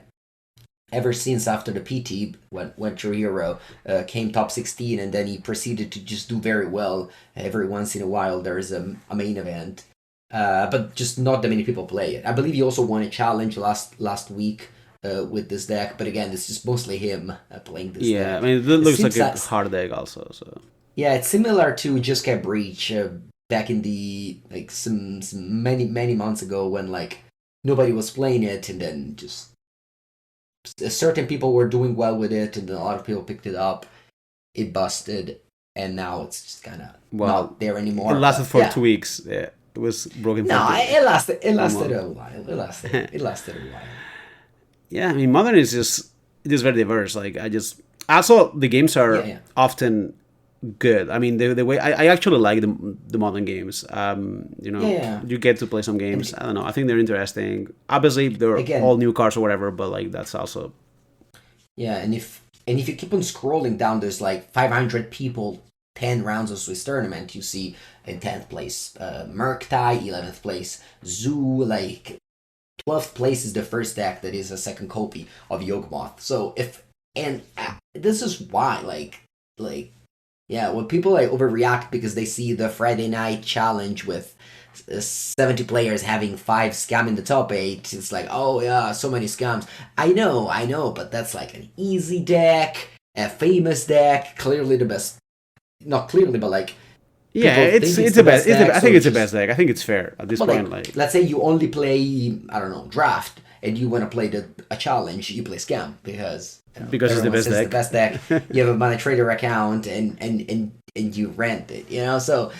ever since after the PT when True Hero came top 16, and then he proceeded to just do very well. Every once in a while there's a main event, but just not that many people play it. I believe he also won a challenge last week with this deck, but again, it's just mostly him playing this Yeah, I deck. mean, it It looks like seems a that hard deck also. So yeah, it's similar to Just Get Breach back in the like some many months ago when like nobody was playing it, and then just certain people were doing well with it, and then a lot of people picked it up. It busted, and now it's just kind of well, not there it anymore. lasted But for yeah, 2 weeks. Yeah, it was broken for no, 2 weeks. it lasted. It A lasted month. a while. It lasted a while. Yeah, I mean, modern is just very diverse. Like I just also the games Yeah, are yeah. often good. I mean, the way I actually like the modern games. Yeah, yeah. You get to play some games. And I don't know. I think they're interesting. Obviously, they're all again, new cars or whatever, but like that's also yeah, and if you keep on scrolling down, there's like 500 people, 10 rounds of Swiss tournament. You see in 10th place, Murktai, 11th place, Zoo, like 12th place is the first deck that is a second copy of Yawgmoth. So if and this is why like yeah, when people like overreact because they see the Friday night challenge with 70 players having 5 scam in the top 8, it's like, oh yeah, so many scams. I know, but that's like an easy deck, a famous deck, clearly the best. Not clearly, but like yeah. people think it's It's the the best. best deck, I so think it's it's the just best deck. I think it's fair at this but like, point. Like let's say you only play, I don't know, draft, and you want to play a challenge, you play scam because because it's the everyone best says it's the deck. best deck. You have a Mana Trader account, and you rent it. So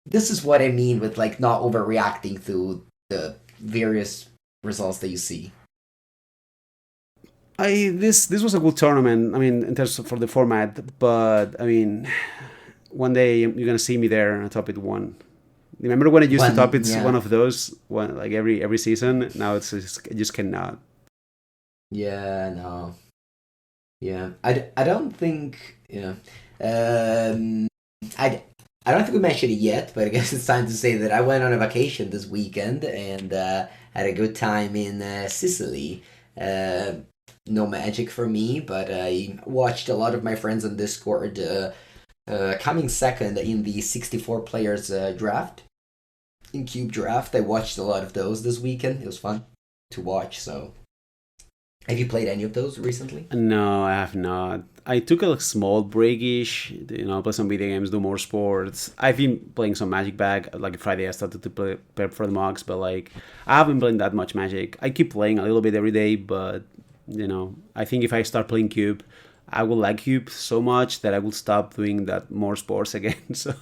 this is what I mean with like not overreacting to the various results that you see. This was a good tournament. I mean, in terms of for the format, but I mean, one day you're gonna see me there on top it one. Remember when I used to top One, it's one yeah, of those one like every season. Now I just cannot. yeah, no, yeah. I don't think Um, I I don't think we mentioned it yet, but I guess it's time to say that I went on a vacation this weekend and had a good time in Sicily. Uh, no magic for me, but I watched a lot of my friends on Discord coming second in the 64 players draft. In Cube Draft, I watched a lot of those this weekend. It was fun to watch. So, have you played any of those recently? No, I have not. I took a small breakish, play some video games, do more sports. I've been playing some Magic Bag. Like Friday, I started to play prep for the mocks, but like I haven't played that much Magic. I keep playing a little bit every day, but I think if I start playing Cube, I will like Cube so much that I will stop doing that more sports again. So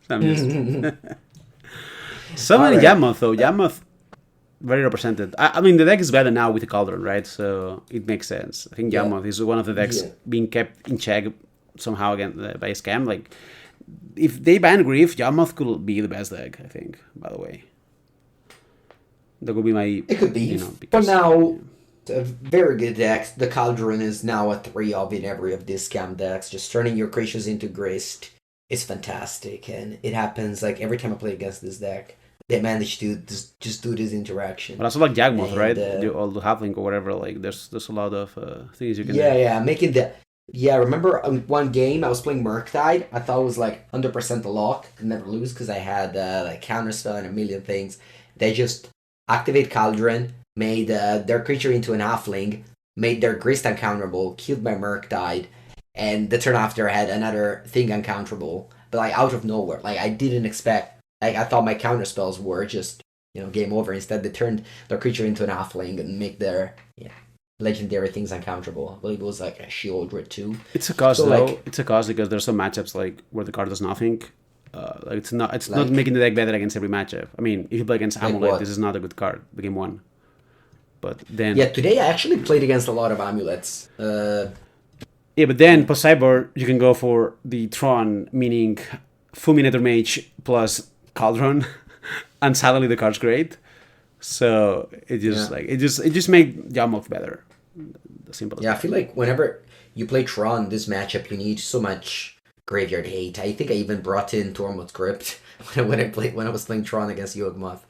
I'm just so All many right. Yamath though. Yamath very represented. I mean, the deck is better now with the Cauldron, right? So it makes sense. I think Yeah. Yamath is one of the decks Yeah. being kept in check somehow again by a scam. Like, if they ban Grief, Yamath could be the best deck, I think, by the way. That would be my, It could be. For because. now, a very good deck. The Cauldron is now a 3 of in every of these scam decks. Just turning your creatures into grist is fantastic. And it happens like every time I play against this deck. They manage to just do this interaction. But also like Jagmoth, And right? All the Halfling or whatever. Like, there's a lot of things you can yeah, do. yeah, making the. Yeah, remember one game I was playing Murktide? I thought it was like 100% a lock, could never lose because I had like Counterspell and a million things. They just activate Cauldron, made their creature into an halfling, made their Grist uncounterable, killed my Murktide, and the turn after I had another thing uncounterable. But like out of nowhere, like I didn't expect. Like I thought my counterspells were just game over. Instead, they turned their creature into an halfling and make their legendary things uncounterable. I believe it was like a shield or two. It's a cost So though. like It's a cost because there's some matchups like where the card does nothing. Like it's not like making the deck better against every matchup. I mean, if you play against like Amulet, what? this is not a good card. The game one, but then Yeah, today I actually played against a lot of amulets. yeah, but then post cyber you can go for the Tron, meaning Fulminator Mage plus Cauldron, and suddenly the card's great. So Yeah. it just made Yamoth better. Simple as Yeah, I that. feel like whenever you play Tron this matchup, you need so much graveyard hate. I think I even brought in Tormod's Crypt when I was playing Tron against Yawgmoth.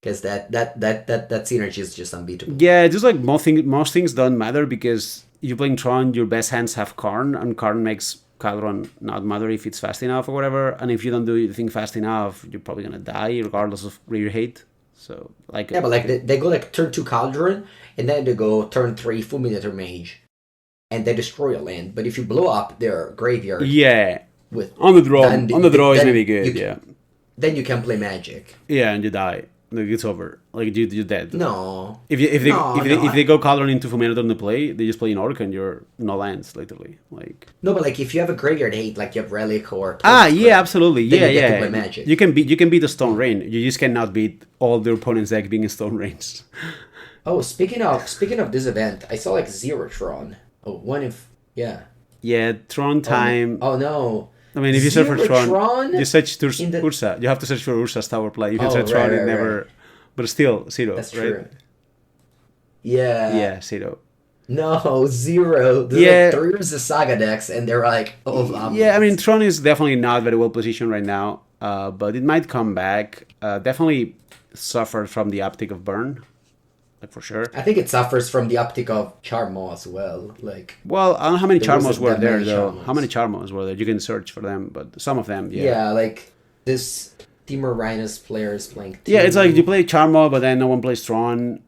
Because that synergy is just unbeatable. Yeah, just like most things don't matter because you're playing Tron, your best hands have Karn, and Karn makes Cauldron not matter if it's fast enough or whatever. And if you don't do anything fast enough, you're probably gonna die regardless of your hate. So like, Yeah, but like they go like turn 2 Cauldron, and then they go turn 3 Fulminator Mage, and they destroy a land. But if you blow up their graveyard yeah, with on the draw, then is then maybe good. you Yeah, then you can play Magic. yeah, and you die. Like it's over. Like you're dead. No, If they go Cauldron into Fulminator on the play, they just play an Orc and you're no lands literally. Like no, but like if you have a graveyard hate, like you have Relic or yeah, absolutely, then yeah, you get to yeah. play Magic. You can beat the Stone Rain. You just cannot beat all their opponents' deck being in Stone Rains. Oh, speaking of this event, I saw like Zerotron. Oh, one if yeah. Yeah, Tron time. Oh no, I mean, if you search for Tron, Zerotron you search to in the. Ursa. You have to search for Ursa's tower play. You can Oh, search right, Tron, it right, never. right. But still, zero, That's right? true. Yeah. Yeah, zero. No, zero. There's Yeah, like 3 years of Saga decks, and they're like, oh, yeah. I mean, Tron is definitely not very well positioned right now, but it might come back. Definitely suffered from the uptick of Burn, like for sure. I think it suffers from the uptick of Charmo as well. Like, Well, I don't know how many there Charmos wasn't were that there many though. Charmos. How many Charmos were there? You can search for them, but some of them, yeah. yeah, like this Timur Rhinus player is playing. Yeah, it's like you 2. play Charmo, but then no one plays Tron,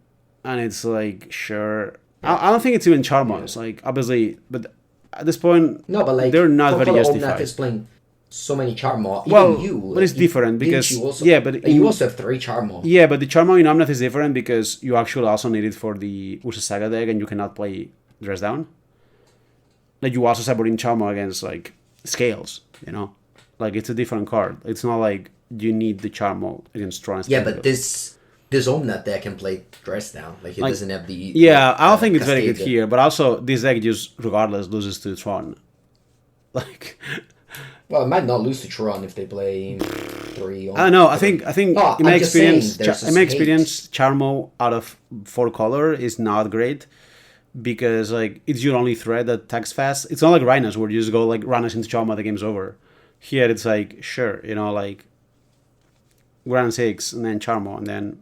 and it's like sure. I don't think it's even Charmos. Like obviously, but at this point, No, but like they're not very Kokoro Omnath justified. is playing so many Charmo. Even Well, you, but it's like, different didn't because you also, yeah, but you also have 3 Charmo. yeah, but the Charmo in Omnath is different because you actually also need it for the Ursa Saga deck, and you cannot play Dress Down. Like you also support in Charmo against like Scales, like it's a different card. It's not like you need the Charmo against Tron. Yeah, but this Omnath deck can play Dress Down. Like it Like, doesn't have the yeah, I don't think it's very good Cascade. here, but also this deck just regardless loses to Tron. Like Well, it might not lose to Tron if they play 3. I don't know. I think No, in my I'm just saying, experience, there's in my this hate. experience, Charmo out of 4 color is not great because like it's your only threat that attacks fast. It's not like Rhinos where you just go like Rhinos into Charmo, the game's over. Here it's like sure, like Grand 6 and then Charmo and then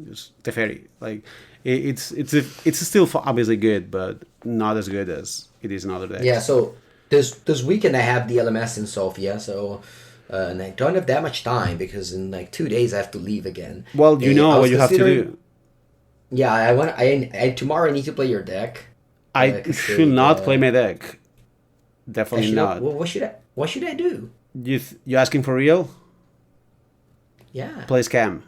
just Teferi. Like It's still obviously good, but not as good as it is in other Yeah, decks. so this weekend I have the LMS in Sofia, so and I don't have that much time because in like 2 days I have to leave again. Well, you know I what was you have to considering, do. yeah, I tomorrow I need to play your deck, I cause should not play my deck. I Definitely should not. well, what should I do? You asking for real? Yeah, Play scam.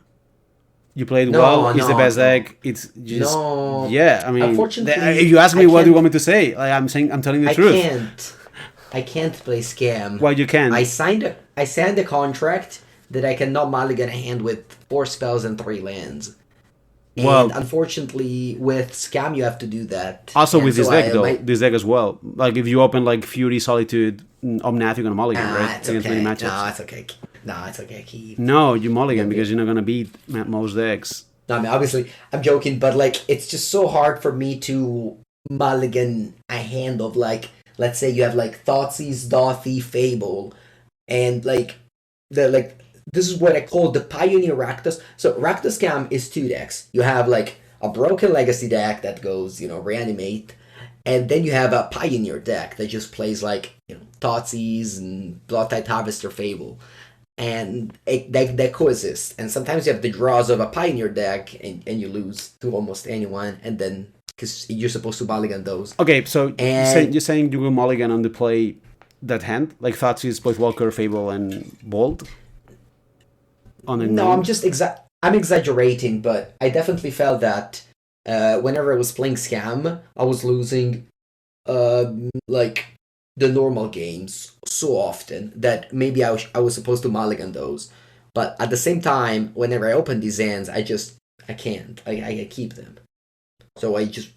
You played well. no, It's the no, best no, deck. It's just no. yeah. I mean, if Unfortunately, you ask I me what do you can't. want me to say, like I'm telling the I truth. can't. I can't play scam. Why you can't? I signed a contract that I cannot mulligan a hand with 4 spells and 3 lands. And Well, unfortunately, with scam you have to do that. also And with this so deck I though, my this deck as well. Like if you open like Fury, Solitude, Omnath, you're gonna mulligan, right? it's Against many okay. matchups. No, it's okay. No, it's okay. Keep. No, you mulligan Yeah. because you're not gonna beat most decks. No, I mean obviously I'm joking, but like it's just so hard for me to mulligan a hand of like let's say you have like Thoughtseize, Dothy, Fable, and like the like this is what I call the Pioneer Rakdos. So Rakdos Scam is 2 decks. You have like a Broken Legacy deck that goes, Reanimate, and then you have a Pioneer deck that just plays like, Thoughtseize and Bloodtide Harvester Fable. And they coexist. And sometimes you have the draws of a Pioneer deck and you lose to almost anyone, and then because you're supposed to mulligan those. Okay, so And you're saying you will mulligan on the play that hand, like Thoughtseize, both Walker, Fable, and Bolt on a no, green. I'm exaggerating, but I definitely felt that whenever I was playing Scam, I was losing like the normal games so often that maybe I was supposed to mulligan those. But at the same time, whenever I open these hands, I can't. I keep them. So I just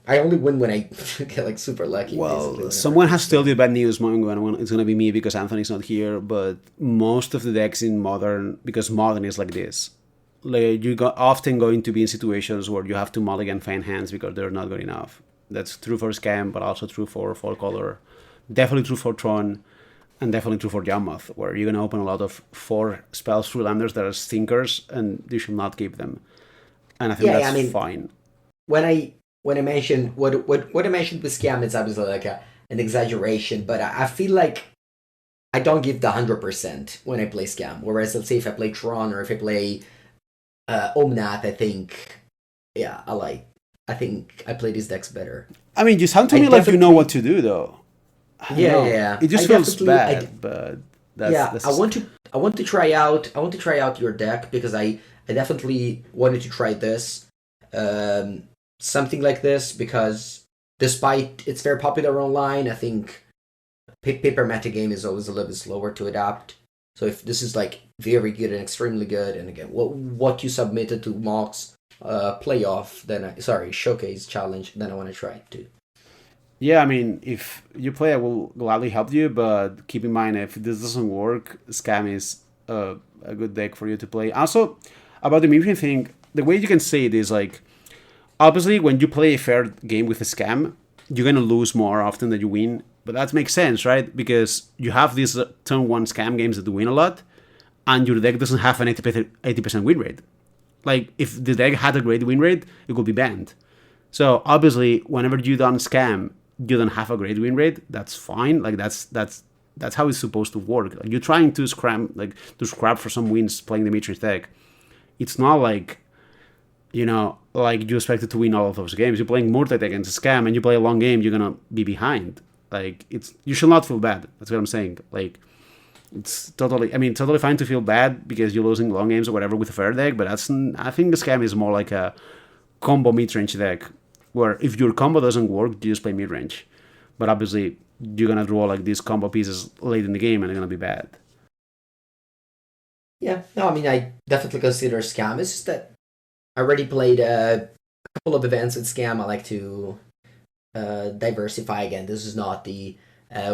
I only win when I get like super lucky. Basically, Well, whenever I someone play has told Scam. you bad news, Mongo, and it's gonna be me because Anthony's not here. But most of the decks in Modern, because Modern is like this, like often going to be in situations where you have to mulligan fan hands because they're not good enough. That's true for Scam, but also true for Four Color. Definitely true for Tron, and definitely true for Yamath, where you're gonna open a lot of 4 spells through landers that are stinkers, and you should not keep them. And I think Yeah, that's I mean, fine. when I mentioned what I mentioned with Scam, it's obviously like an exaggeration, but I feel like I don't give the 100% when I play Scam. Whereas, let's say if I play Tron or if I play Omnath, I think, yeah, I think I play these decks better. I mean, you sound to I me like you know what definitely, to do, though. I don't yeah, yeah, know. yeah. It just I feels definitely, bad, but yeah. that's I want to try out your deck because I definitely wanted to try this, um, something like this because despite it's very popular online, I think paper metagame is always a little bit slower to adapt. So if this is like very good and extremely good, and again, what you submitted to Mox playoff, then sorry showcase challenge, then I want to try it too. yeah. I mean, if you play, I will gladly help you, but keep in mind if this doesn't work, Scam is a good deck for you to play. Also, about the Miriam thing, the way you can say it is like obviously when you play a fair game with a Scam, you're gonna lose more often than you win. But that makes sense, right? Because you have these turn one Scam games that win a lot, and your deck doesn't have an 80% win rate. Like if the deck had a great win rate, it could be banned. So obviously, whenever you don't scam, you don't have a great win rate. That's fine. Like that's how it's supposed to work. Like you're trying to scrap for some wins playing the Matrix deck. It's not like like you expected to win all of those games. You're playing multi against a scam, and you play a long game, you're gonna be behind. Like you should not feel bad. That's what I'm saying. Like it's totally fine to feel bad because you're losing long games or whatever with a fair deck. But I think the scam is more like a combo mid range deck, where if your combo doesn't work, you just play mid range. But obviously, you're gonna draw like these combo pieces late in the game, and they're gonna be bad. Yeah, no, I mean I definitely consider Scam. It's just that I already played a couple of events with Scam. I like to diversify again. This is not the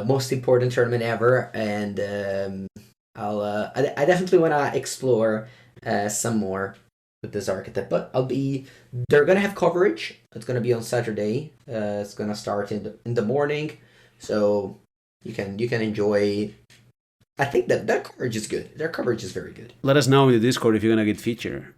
most important tournament ever, and I definitely want to explore some more with this archetype. But they're gonna have coverage. It's gonna be on Saturday. It's gonna start in the morning, so you can enjoy. I think that their coverage is good. Their coverage is very good. Let us know in the Discord if you're gonna get featured.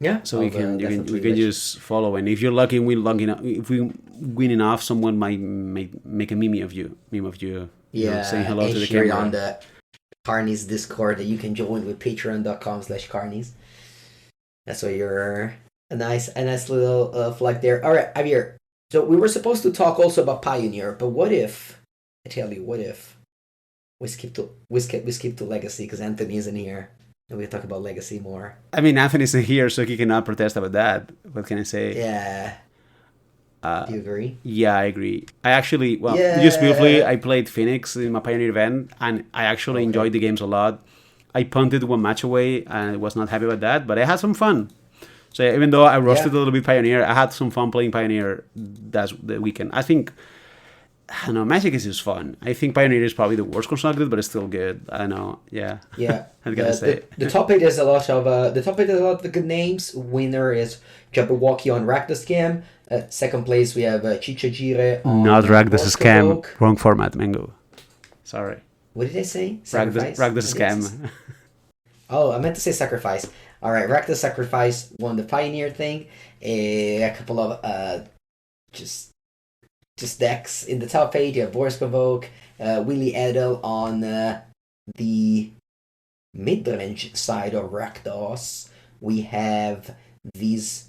Yeah, So I'll we definitely can let you. just follow, and if you're lucky, and win long enough. If we win enough, someone might make a meme of you, saying Yeah, hello and to the share it on camera. the Carnies Discord that you can join with patreon.com/Carnies. That's why you're a nice little flag there. All right, Javier. So we were supposed to talk also about Pioneer, but what if I tell you what if we skip to Legacy because Anthony isn't here and we talk about Legacy more. I mean, Anthony's not here, so he cannot protest about that. What can I say? Yeah, Uh, do you agree? yeah, I agree. I actually, well, just briefly, Yeah. I played Phoenix in my Pioneer event, and I actually enjoyed Okay. the games a lot. I punted one match away, and I was not happy about that, but I had some fun. So even though I rusted Yeah. a little bit Pioneer, I had some fun playing Pioneer that the weekend. I don't know, Magic is just fun. I think Pioneer is probably the worst constructed, but it's still good. I don't know. Yeah, Yeah. I gotta say. The topic is a lot of good names. Winner is Jabberwocky on Rack the Scam. Second place we have Chichajire on Not Rag the Scam. Vorskovoke. Wrong format, Mango. Sorry. What did I say? Rag Sacrifice? the I think it's Scam. Oh, I meant to say sacrifice. All right, Rack the Sacrifice won the Pioneer thing. A couple of just decks in the top eight. You have Vorskovoke, Willie Edel on the mid-range side of Rakdos. We have this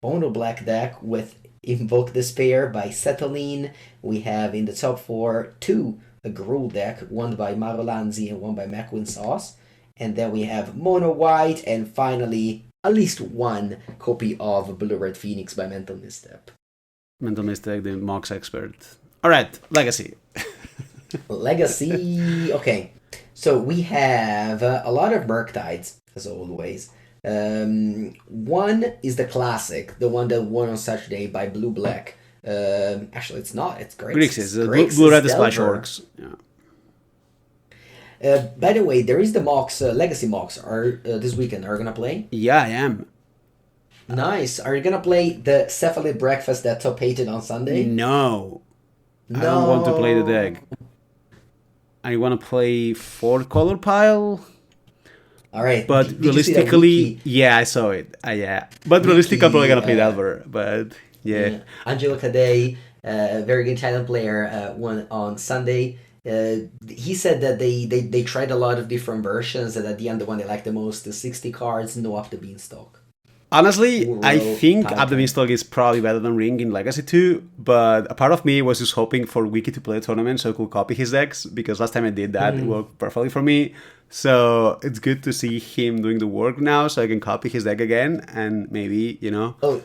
Mono Black deck with Invoke Despair by Cetylene. We have in the top four two a Gruul deck, one by Marolanzi and one by Macwin Sauce. And then we have Mono White, and finally at least one copy of Blue Red Phoenix by Mental Misstep. Mental mistake, the Mox expert. All right, Legacy. Legacy. Okay, so we have a lot of Murktides, as always. One is the classic, the one that won on Saturday by Blue Black. Actually, it's not. It's Grixis, Grixis. Blue Red the Splash Delver. Orcs. Yeah. By the way, there is the mocks, Legacy mocks are this weekend. Are gonna play? Yeah, I am. Nice. Are you gonna play the Cephalid Breakfast that top hated on Sunday? No, I don't want to play the No. deck. I want to play 4 color pile. All right. But Did you see that realistically, wiki? yeah, I saw it. Yeah. But realistically, I'm probably Wiki. gonna play Delver. But yeah. Angelo Cadei, very good Italian player, won on Sunday. He said that they tried a lot of different versions, and at the end, the one they liked the most is 60 cards, no up the beanstalk. Honestly, I Rural think Titan. Up the Beanstalk is probably better than Ring in Legacy 2, but a part of me was just hoping for Wiki to play a tournament so I could copy his decks, because last time I did that, it worked perfectly for me. So it's good to see him doing the work now so I can copy his deck again, and maybe, Oh,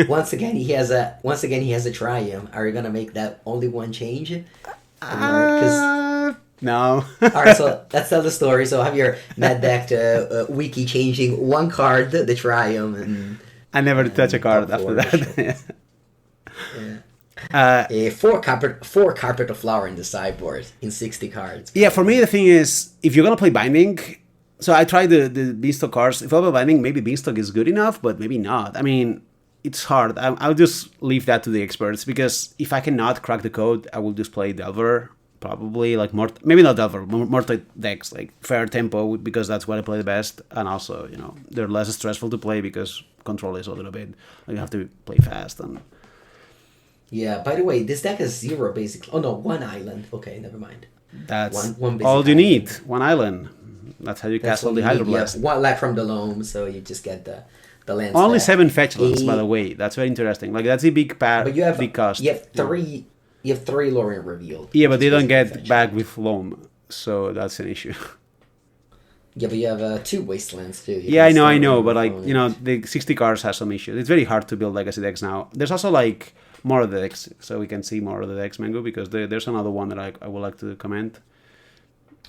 once again he has a triumph. Are you gonna make that only one change? Because no. all right, so let's tell the story. So have your Mad Deck wiki changing one card, the Triumph, and I never touch a card top after four, sure. that. Four carpet of flower in the sideboard in 60 cards. Yeah, for me the thing is, if you're gonna play Binding, so I tried the Beanstalk cards. If I play Binding, maybe Beanstalk is good enough, but maybe not. I mean, it's hard. I'll just leave that to the experts, because if I cannot crack the code, I will just play Delver. Probably like maybe not Delver, Mortar decks like Fair Tempo, because that's what I play the best, and also they're less stressful to play because control is a little bit like you have to play fast and. Yeah, by the way, this deck has 0 basically. Oh no, 1 island. Okay, never mind. That's one basic all you island. need. One island. That's how you That's castle all the you need. Hydroblast. Yeah, 1 land from the loam, so you just get the lands. Only back. 7 fetch lands, by the way. That's very interesting. Like that's a big But big cost. you have 3 Lorien revealed. Yeah, but which they is don't basically get fetch. back with loam, so that's an issue. Yeah, but you have 2 wastelands too. You Yeah, I can know, still but like opponent. the 60 cards has some issues. It's very hard to build legacy decks now. There's also like more of the decks, so we can see more of the decks, Mango, because there's another one that I would like to comment.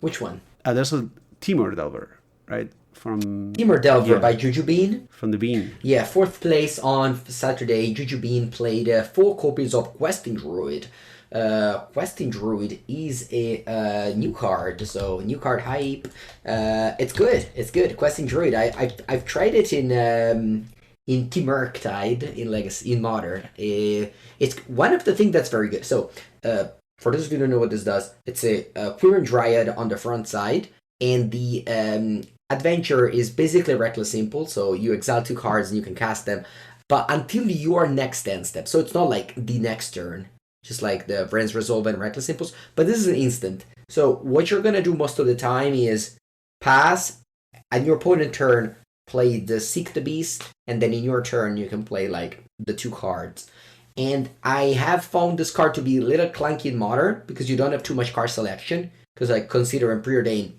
Which one? There's a Timur Delver, right? From Timur Delver yeah. by Juju Bean. From the Bean. Yeah, 4th place on Saturday. Juju Bean played 4 copies of Questing Druid. Questing Druid is a new card, so new card hype. It's good. It's good. Questing Druid. I've tried it in Timurktide in Legacy in Modern. It's one of the things that's very good. So for those of you who don't know what this does, it's a Quirn Dryad on the front side, and the Adventure is basically Reckless Impulse, so you exile 2 cards and you can cast them, but until your next end step. So it's not like the next turn, just like the Vrens Resolve and Reckless Impulse, but this is an instant. So what you're gonna do most of the time is pass, and your opponent turn play the Seek the Beast, and then in your turn you can play like the 2 cards. And I have found this card to be a little clunky in Modern because you don't have too much card selection, because like Consider and Preordain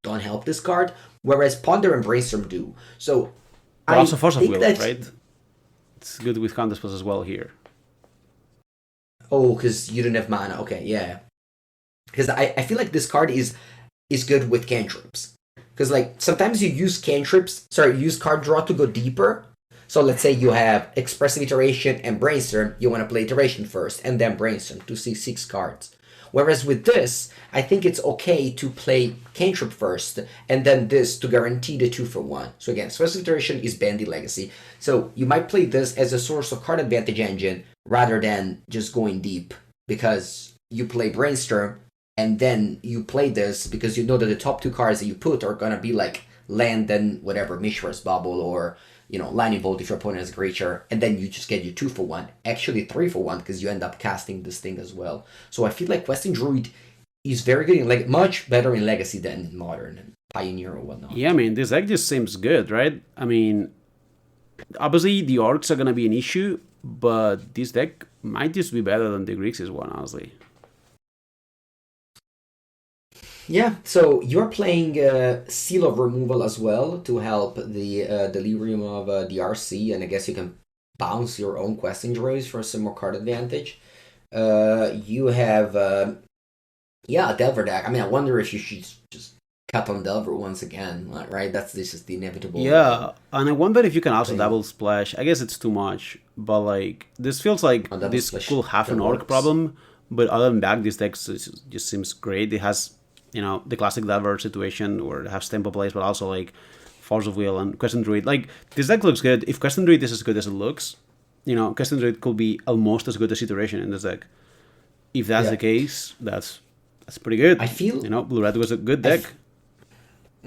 don't help this card, whereas Ponder and Brainstorm do. So But I also Force of think Will, that right? It's good with counterspells as well here. oh, because you don't have mana. Okay, yeah. Because I feel like this card is good with cantrips. Because like sometimes you use use card draw to go deeper. So let's say you have Expressive Iteration and Brainstorm, you want to play Iteration first, and then Brainstorm to see 6 cards. Whereas with this, I think it's okay to play Cantrip first, and then this to guarantee the 2-for-1. So again, Expressive Iteration is Bandy Legacy. So you might play this as a source of card advantage engine rather than just going deep, because you play Brainstorm, and then you play this because you know that the top 2 cards that you put are gonna be like land and whatever, Mishra's Bubble or Lightning Bolt if your opponent has a creature, and then you just get your 2-for-1. Actually 3-for-1 because you end up casting this thing as well. So I feel like Questing Druid is very good in much better in Legacy than in Modern and Pioneer or whatnot. Yeah, I mean, this deck just seems good, right? I mean, obviously the orcs are gonna be an issue, but this deck might just be better than the Grixis one, honestly. Yeah, so you're playing Seal of Removal as well to help the Delirium of the RC, and I guess you can bounce your own Questing Druids for some more card advantage. You have, Delver deck. I mean, I wonder if you should just cut on Delver once again, right? This is the inevitable. Yeah, and I wonder if you can also thing. double splash. I guess it's too much, but like this feels like On double this splash, could have an that orc works. problem. But other than that, this deck just seems great. It has the classic Delver situation where it has tempo plays, but also like Force of Will and Question Druid. Like this deck looks good. If Question Druid is as good as it looks, Question Druid could be almost as good as Iteration in this deck. If that's the case, that's pretty good. I feel Blue Red was a good deck.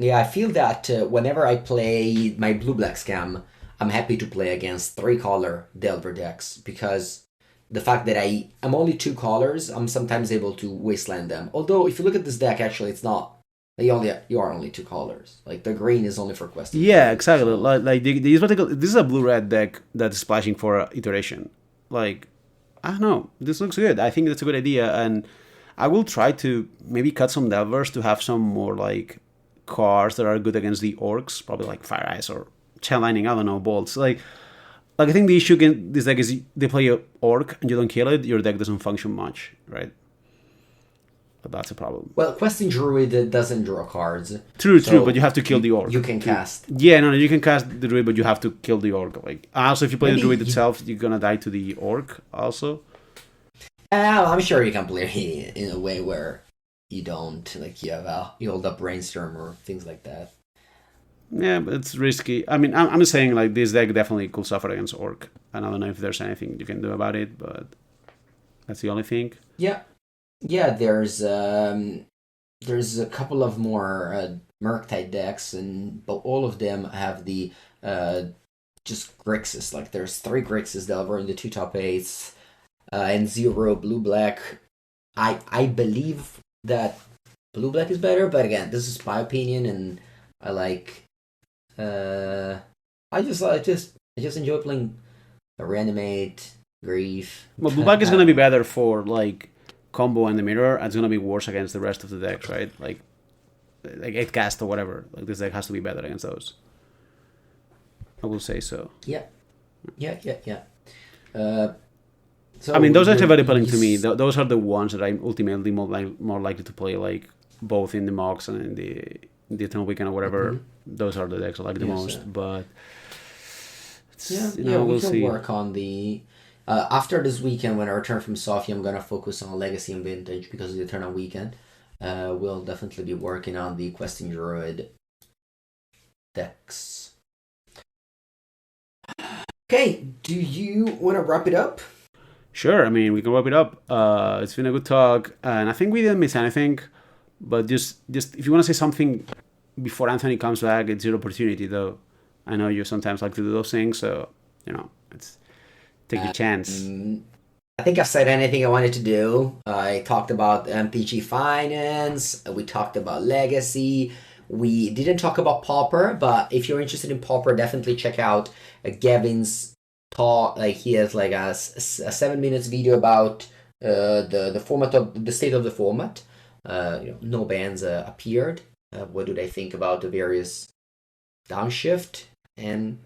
I feel that whenever I play my blue-black scam, I'm happy to play against 3-color Delver decks, because the fact that I'm only 2 colors, I'm sometimes able to wasteland them. Although, if you look at this deck, actually, it's not. You are only 2 colors. Like, the green is only for questing. Yeah, exactly. So. Like this is a blue-red deck that's splashing for Iteration. Like, I don't know. This looks good. I think that's a good idea, and I will try to maybe cut some Delvers to have some more, like, cards that are good against the orcs, probably like Fire Eyes or Chain Lightning, I don't know, Bolts. Like I think the issue in this deck is they play a orc and you don't kill it, your deck doesn't function much, right? But that's a problem. Well, Questing Druid doesn't draw cards. True, but you have to kill the orc. You can cast. Yeah, no, you can cast the Druid, but you have to kill the orc. Like, also, if you play the Druid itself, you're gonna die to the orc also. I'm sure you can play in a way where you don't, like, you hold up Brainstorm or things like that. Yeah, but it's risky. I mean, I'm saying, like, this deck definitely could suffer against orc, and I don't know if there's anything you can do about it, but that's the only thing. Yeah, there's a couple of more Murktide decks, but all of them have the just Grixis. Like, there's 3 Grixis Delver in the 2 top 8s, and 0 blue-black. I believe that blue-black is better, but again, this is my opinion, and I like... I just enjoy playing Reanimate, Grief. Well, blue-black is going to be better for, like, combo and the mirror, and it's going to be worse against the rest of the decks, right? Like 8 cast or whatever. Like, this deck has to be better against those. I will say so. Yeah. So I mean, those decks are very appealing to me. Those are the ones that I'm ultimately more likely to play, like, both in the mocks and in the Eternal Weekend or whatever. Mm-hmm. Those are the decks I like the most. But we'll we can see. Work on the... after this weekend, when I return from Sofia, I'm going to focus on Legacy and Vintage because of the Eternal Weekend. We'll definitely be working on the Questing Druid decks. Okay, do you want to wrap it up? Sure, I mean, we can wrap it up. It's been a good talk, and I think we didn't miss anything. But just if you want to say something before Anthony comes back, it's your opportunity, though. I know you sometimes like to do those things, so it's take your chance. I think I've said anything I wanted to do. I talked about MPG Finance. We talked about Legacy. We didn't talk about Pauper, but if you're interested in Pauper, definitely check out Gavin's talk. Like he has like a 7 minutes video about the format of the state of the format. No bans appeared. What do they think about the various downshift? And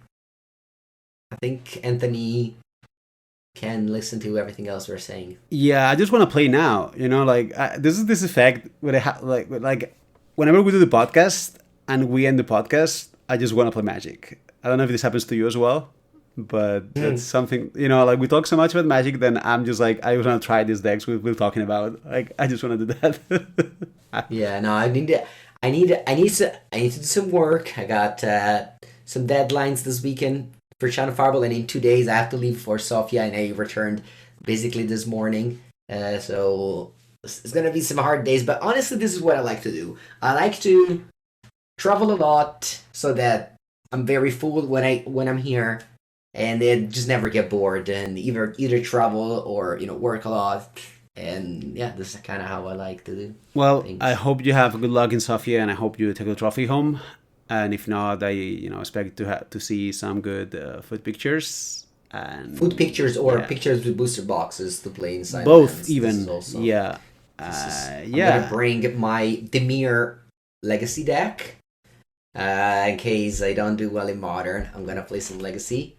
I think Anthony can listen to everything else we're saying. Yeah, I just want to play now. This is this effect where like whenever we do the podcast and we end the podcast, I just want to play Magic. I don't know if this happens to you as well, but that's something, like we talk so much about Magic, then I'm just like, I want to try these decks we're talking about. Like, I just want to do that. Yeah, no, I need to do some work. I got some deadlines this weekend for Channel Fireball, and in 2 days I have to leave for Sofia, and I returned basically this morning. So it's gonna be some hard days, but honestly, this is what I like to do. I like to travel a lot so that I'm very full when I'm here, and then just never get bored, and either travel or work a lot. And yeah, this is kind of how I like to do. Well, things. I hope you have good luck in Sofia, and I hope you take the trophy home. And if not, I expect to see some good food pictures and food pictures or pictures with booster boxes to play inside. Both events. even, Also, yeah. I'm gonna bring my Demir Legacy deck in case I don't do well in Modern. I'm gonna play some Legacy.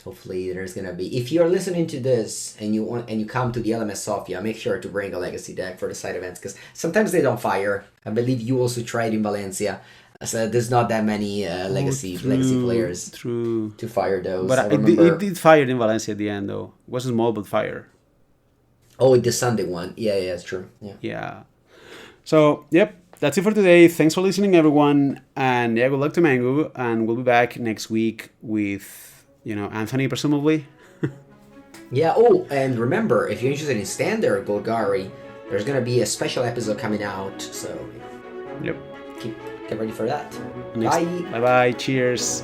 Hopefully, there's gonna be. If you're listening to this and you come to the LMS Sofia, make sure to bring a Legacy deck for the side events because sometimes they don't fire. I believe you also tried in Valencia. So there's not that many legacy players to fire those. But it did fire in Valencia at the end, though. It wasn't small, but fire. Oh, the Sunday one. Yeah, it's true. Yeah. So, yep, that's it for today. Thanks for listening, everyone. And yeah, good luck to Mango. And we'll be back next week with, Anthony, presumably. Yeah, oh, and remember, if you're interested in Standard Golgari, there's going to be a special episode coming out. So, yep. Get ready for that. Bye. Bye-bye. Cheers.